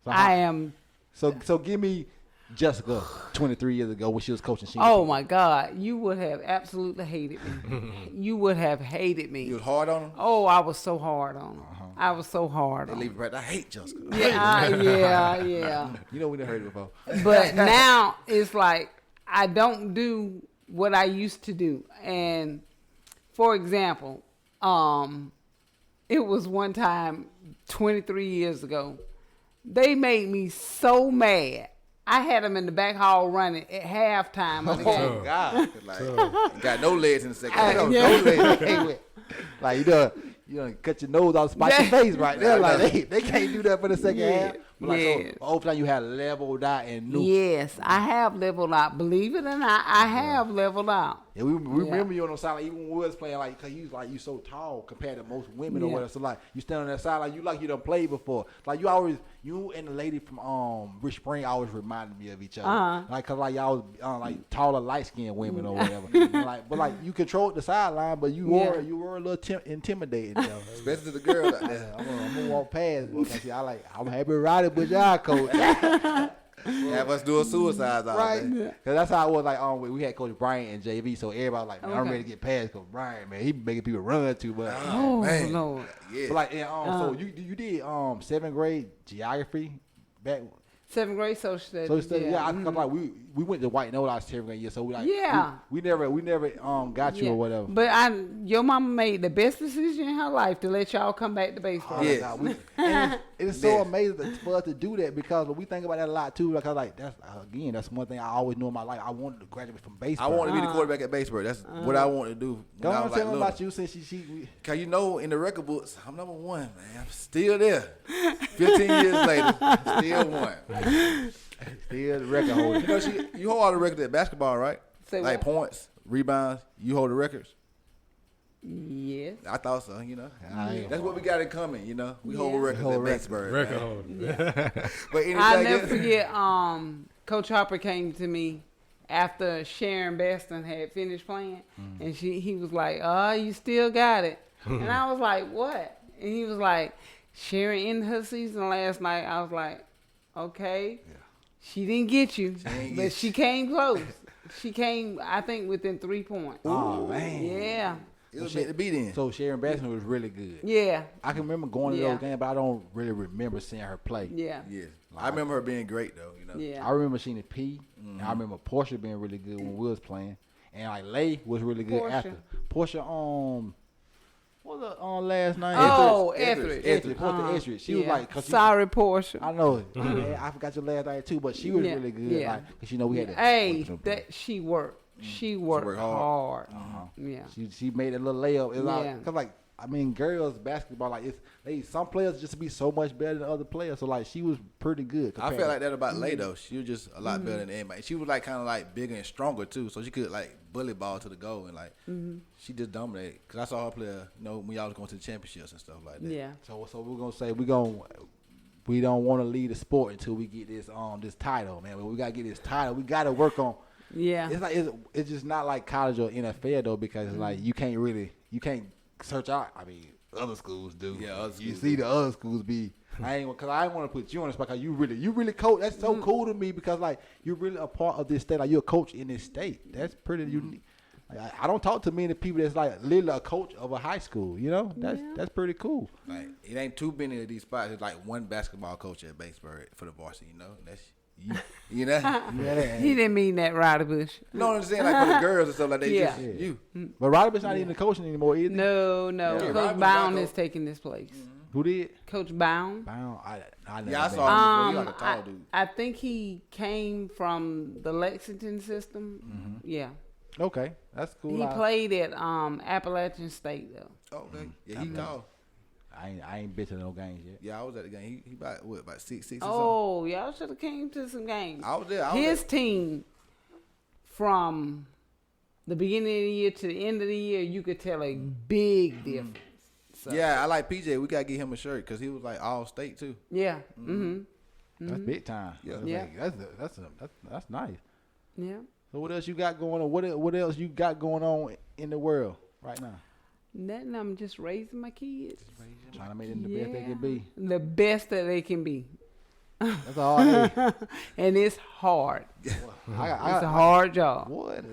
So I am. So give me Jessica 23 years ago when she was coaching. My God, you would have absolutely hated me. You would have hated me. You was hard on him? Oh, I was so hard on him. I was so hard on him. Leave it right. I hate Jessica. Yeah. You know we done heard it before. But now it's like I don't do what I used to do. And for example, it was one time 23 years ago. They made me so mad. I had them in the back hall running at halftime of the game. Oh God! Like, got no legs in the second. No legs. Like you done cut your nose off, spot your face right there. Like they can't do that for the second half. But like, so over time you had leveled out and knew. Yes, I have leveled out. Believe it or not, I have leveled out. Yeah, we remember you on the sideline even when we was playing, like, cause you so tall compared to most women or whatever. So like you stand on that sideline, you done played before. Like you and the lady from Rich Spring always reminded me of each other. Like cause like y'all was like taller, light skinned women or whatever. But like you controlled the sideline, but you were a little intimidating. You know? Especially to the girls out there. I'm gonna walk past, but I'm happy riding with y'all, coach. Have us do a suicide out right? there. Cause that's how it was. Like we had Coach Bryant and JV, so everybody was like, man, I'm ready to get past Coach Bryant, man. He making people run too much. Oh man. Lord. Yeah. But like, so you did 7th grade geography back. 7th grade social studies. So study, I'm like we went to White Note our 7th grade year, so we like we never got you or whatever. But your mama made the best decision in her life to let y'all come back to baseball. Yeah. It's so amazing for us to do that because we think about that a lot too. Because like that's one thing I always knew in my life. I wanted to graduate from baseball. I wanted to be the quarterback at Batesburg. That's what I wanted to do. Don't tell me about you since Cause you know in the record books I'm number 1, man. I'm still there. 15 years later, still 1. Still the record holder. You know you hold all the records at basketball, right? Say like what? points, rebounds. You hold the records. Yes. I thought so, you know. I- That's what we got in common, you know. We hold Yeah. records Hold at records. Batesburg. Record man. holder. But anything I'll never else? forget, Coach Harper came to me after Sharon Baston had finished playing, and he was like, "Oh, you still got it." And I was like, "What?" And he was like, "Sharon ended her season last night." I was like, "Okay." She didn't get you, ain't but get she came close. She came, I think, within 3 points. Oh man. Yeah. It was meant to be then. So Sharon Basson was really good. Yeah. I can remember going to Yeah. those games, but I don't really remember seeing her play. Yeah. Yeah. I remember her being great, though, you know. Yeah. I remember seeing the P. And I remember Portia being really good when we was playing, and like Lay was really good Portia. after. Portia, what was her last name? Oh, Etheridge. Etheridge. Portia Etheridge. She was Yeah. like, cause she, Sorry, Portia. I know, man, I forgot your last name too, but she was Yeah, really good. yeah. Like, cause you know we had to. Hey, that she worked. She worked worked hard. hard. Yeah. She made a little layup. It's Yeah. like, cause like I mean, girls basketball like some players just be so much better than other players. So like she was pretty good. I felt like that about Lay, Mm-hmm. though. She was just a lot better than anybody. She was like kind of like bigger and stronger too, so she could like bully ball to the goal and like Mm-hmm. she just dominated. Cause I saw her play, when y'all was going to the championships and stuff like that. Yeah. So we're gonna say we don't want to leave the sport until we get this title, man. But we gotta get this title. We gotta work on. Yeah. It's like it's just not like college or NFL though, because it's like you can't search out. I mean, other schools do. Yeah, other you schools see do. the other schools be. I ain't want to put you on the spot because you really coach. That's so cool to me because like you're really a part of this state. Like you're a coach in this state. That's pretty unique. Like, I don't talk to many people that's like literally a coach of a high school. You know, that's pretty cool. Like it ain't too many of these spots. It's like one basketball coach at Batesburg for the varsity. You know, that's you. You know. He didn't mean that, Roddy Bush. No, I'm saying like for the girls and stuff like that. Yeah. Just you. But Roddy's not even the coaching anymore either. No. Yeah, Coach Roddy Bound Bush is taking this place. Who did? Coach Bound. Bound. I never Yeah, I met saw him. him. He like a tall dude. I think he came from the Lexington system. Yeah. Okay, that's cool. He played at Appalachian State though. Oh, okay. Yeah, he tall. I ain't been to no games yet. Yeah, I was at the game. He about 6'6" or Oh, y'all should have came to some games. something. I was there. His team, from the beginning of the year to the end of the year, you could tell a big difference. So, Yeah, I like PJ. We gotta get him a shirt because he was like all state too. Yeah. Mm-hmm. That's big time. Yeah. That's that's nice. Yeah. So what else you got going on? What else you got going on in the world right now? Nothing. I'm just raising my kids. Trying to make them the best they can be. The best that they can be. That's all. Hey, And it's hard. It's I a hard job. what?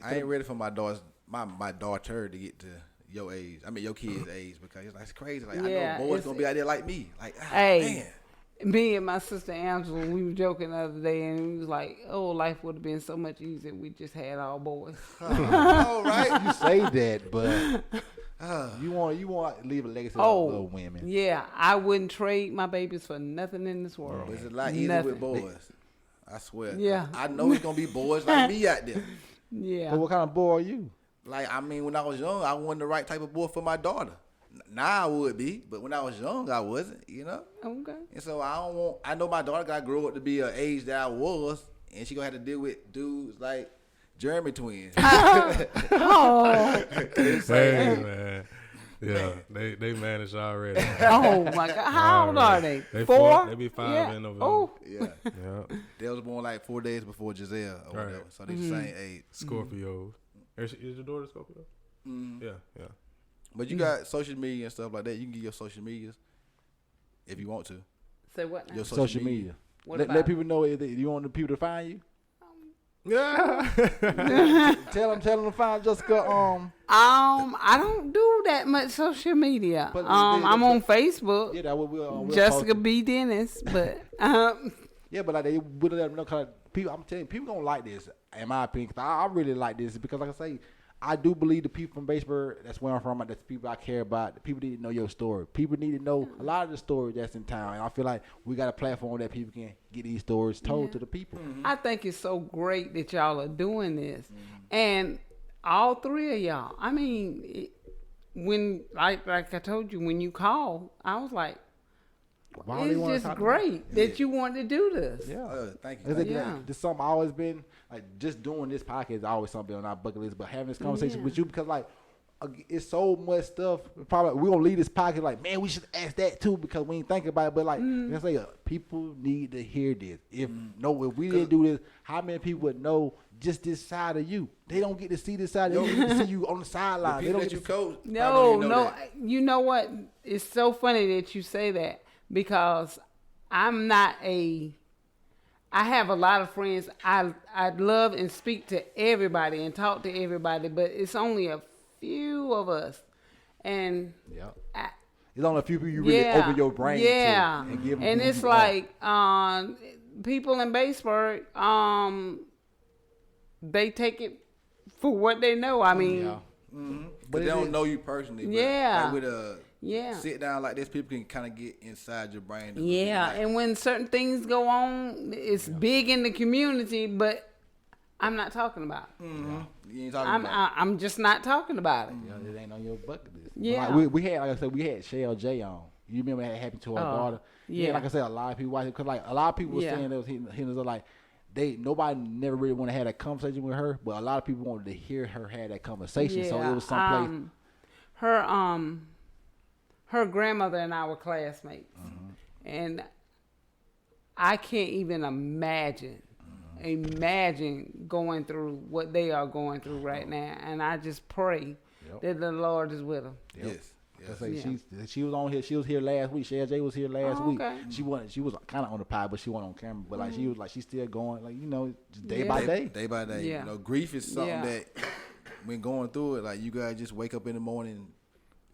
I ain't ready for my daughter to get to your age. I mean your kids' age because it's like it's crazy. Like Yeah, I know boys it's- gonna be out there like me. Like Hey. man. Me and my sister Angela, we were joking the other day, and we was like, "Oh, life would have been so much easier if we just had all boys." All right. You say that, but you want to leave a legacy of little women. Yeah, I wouldn't trade my babies for nothing in this world. It's a lot easier Nothing. with boys. I swear. Yeah. I know it's gonna be boys like me out there. Yeah. So what kind of boy are you? Like I mean, when I was young, I wasn't the right type of boy for my daughter. Now I would be, but when I was young, I wasn't. You know. Okay. And so I know my daughter got to grow up to be an age that I was, and she gonna have to deal with dudes like Jeremy twins. Oh, Hey, man. Yeah, they managed already. oh my God! How old are they? They 4? They be 5 Yeah. in November. Oh, Yeah, Yeah. they was born like 4 days before Giselle or Right. whatever, so they the same age. Scorpios. Is your daughter Scorpio? Yeah, yeah. But you got social media and stuff like that. You can get your social medias if you want to. say what now? Your Social media. What Let about people know if you want the people to find you. Yeah. Tell them to find Jessica. I don't do that much social media. But I'm on Facebook, Yeah, that what we'll Jessica post. B-Dennis, but Yeah, but like they would let them know. Cause people, I'm telling you, people gonna like this. In my opinion, 'cause I really like this because, like I say, I do believe the people from Batesburg, that's where I'm from, that's the people I care about. The people need to know your story. People need to know a lot of the stories that's in town. And I feel like we got a platform that people can get these stories told to the people. I think it's so great that y'all are doing this, and all three of y'all. I mean, when like I told you, when you called, I was like, Why do they wanna it's talk just to great that you want to do this. Yeah. Thank you. It's like, Yeah. this something always been like just doing this podcast is always something on our bucket list, but having this conversation Yeah. with you because like it's so much stuff. Probably we gonna leave this pocket like, man, we should ask that too because we ain't thinking about it. But like, let's say people need to hear this. If we didn't do this, how many people would know just this side of you? They don't get to see this side. They don't get to see you on the sideline. They don't get you to coach. No. You know what? It's so funny that you say that because I have a lot of friends. I love and speak to everybody and talk to everybody, but it's only a few of us. And it's only a few people you really open your brain to. And give them it's like people in Batesburg, they take it for what they know. I mean, but they don't know you personally. But like with a sit down like this, people can kind of get inside your brain. And when certain things go on, it's big in the community, but I'm not talking about it. You ain't talking about it. I'm just not talking about it. Yeah, it ain't on your bucket list. Yeah. Like we had, like I said, we had Shell J on. You remember that happened to our daughter? Yeah. Like I said, a lot of people watched it because like a lot of people were saying that was hitting us like nobody never really want to have that conversation with her, but a lot of people wanted to hear her have that conversation. So it was someplace. Her grandmother and I were classmates, and I can't even imagine going through what they are going through right now. And I just pray that the Lord is with them. Yes. She was on here. She was here last week. Shell J was here last week. Okay. She was kind of on the pod, but she wasn't on camera. But like she was like she's still going. Like just day by day. Day by day. Yeah. Grief is something that when going through it, like you gotta just wake up in the morning.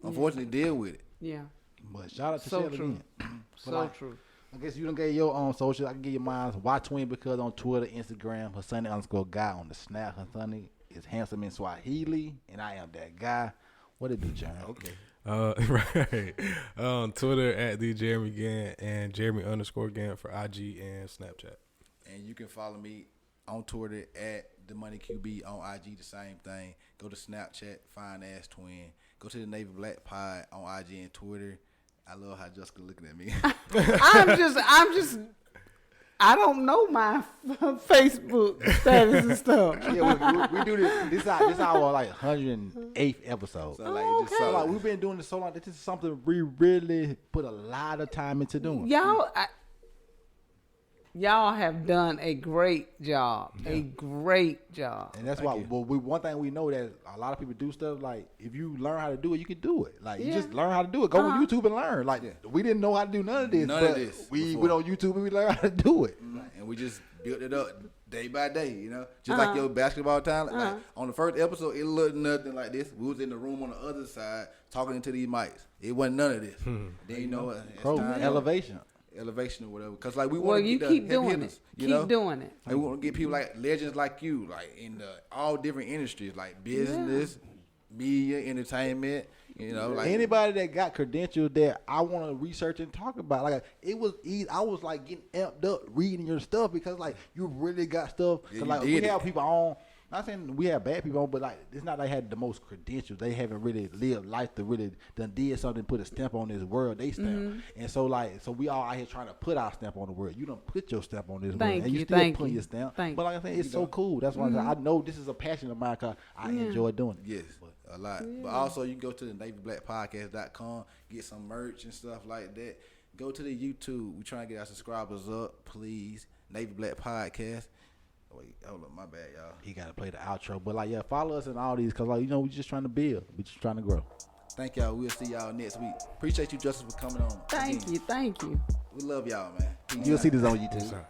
Unfortunately, deal with it. Yeah. But shout out to So Shell true. again. So true. I guess you done gave your own social. I can give you mine. Y-Twin because on Twitter, Instagram, Hassani_guy on the Snap. Hassani is handsome in Swahili, and I am that guy. What it do, Jeremy? Okay. Right. On Twitter at the Jeremy Gant and Jeremy_Gant for IG and Snapchat. And you can follow me on Twitter at TheMoneyQB, on IG the same thing. Go to Snapchat, Fine Ass Twin. Go to the Navy Black Pod on IG and Twitter. I love how Jessica looking at me. I don't know my Facebook status and stuff. Yeah, we do this. This is our like 108th episode. So like we've been doing this so long that this is something we really put a lot of time into doing. Y'all have done a great job. A great job. And that's why one thing we know that a lot of people do stuff like if you learn how to do it, you can do it. Like you just learn how to do it. Go on YouTube and learn. Like we didn't know how to do none of this. We went on YouTube and we learned how to do it. And we just built it up day by day, Just like your basketball talent. Like on the first episode, it looked nothing like this. We was in the room on the other side talking into these mics. It wasn't none of this. Then elevation or whatever, because like we want to keep doing it. Keep doing it. Like, we want to get people like legends like you, like in all different industries, like business, media, entertainment. Like anybody that got credentials that I want to research and talk about. Like it was easy. I was like getting amped up reading your stuff because like you really got stuff. Like we have people on. Not saying we have bad people on, but like it's not like they had the most credentials. They haven't really lived life to really done did something, put a stamp on this world. They stamp, and so we all out here trying to put our stamp on the world. You don't put your stamp on this world, and you still put your stamp. But like I said, it's so cool. That's why I know this is a passion of mine because I enjoy doing it. Yes, a lot. But also you can go to the NavyBlackPodcast.com, get some merch and stuff like that. Go to the YouTube. We trying to get our subscribers up, please. Navy Black Podcast. Wait, hold up, my bad, y'all. He got to play the outro. But, follow us in all these because, we just trying to build. We just trying to grow. Thank y'all. We'll see y'all next week. Appreciate you, Justice, for coming on. Thank you. We love y'all, man. You'll see this on YouTube.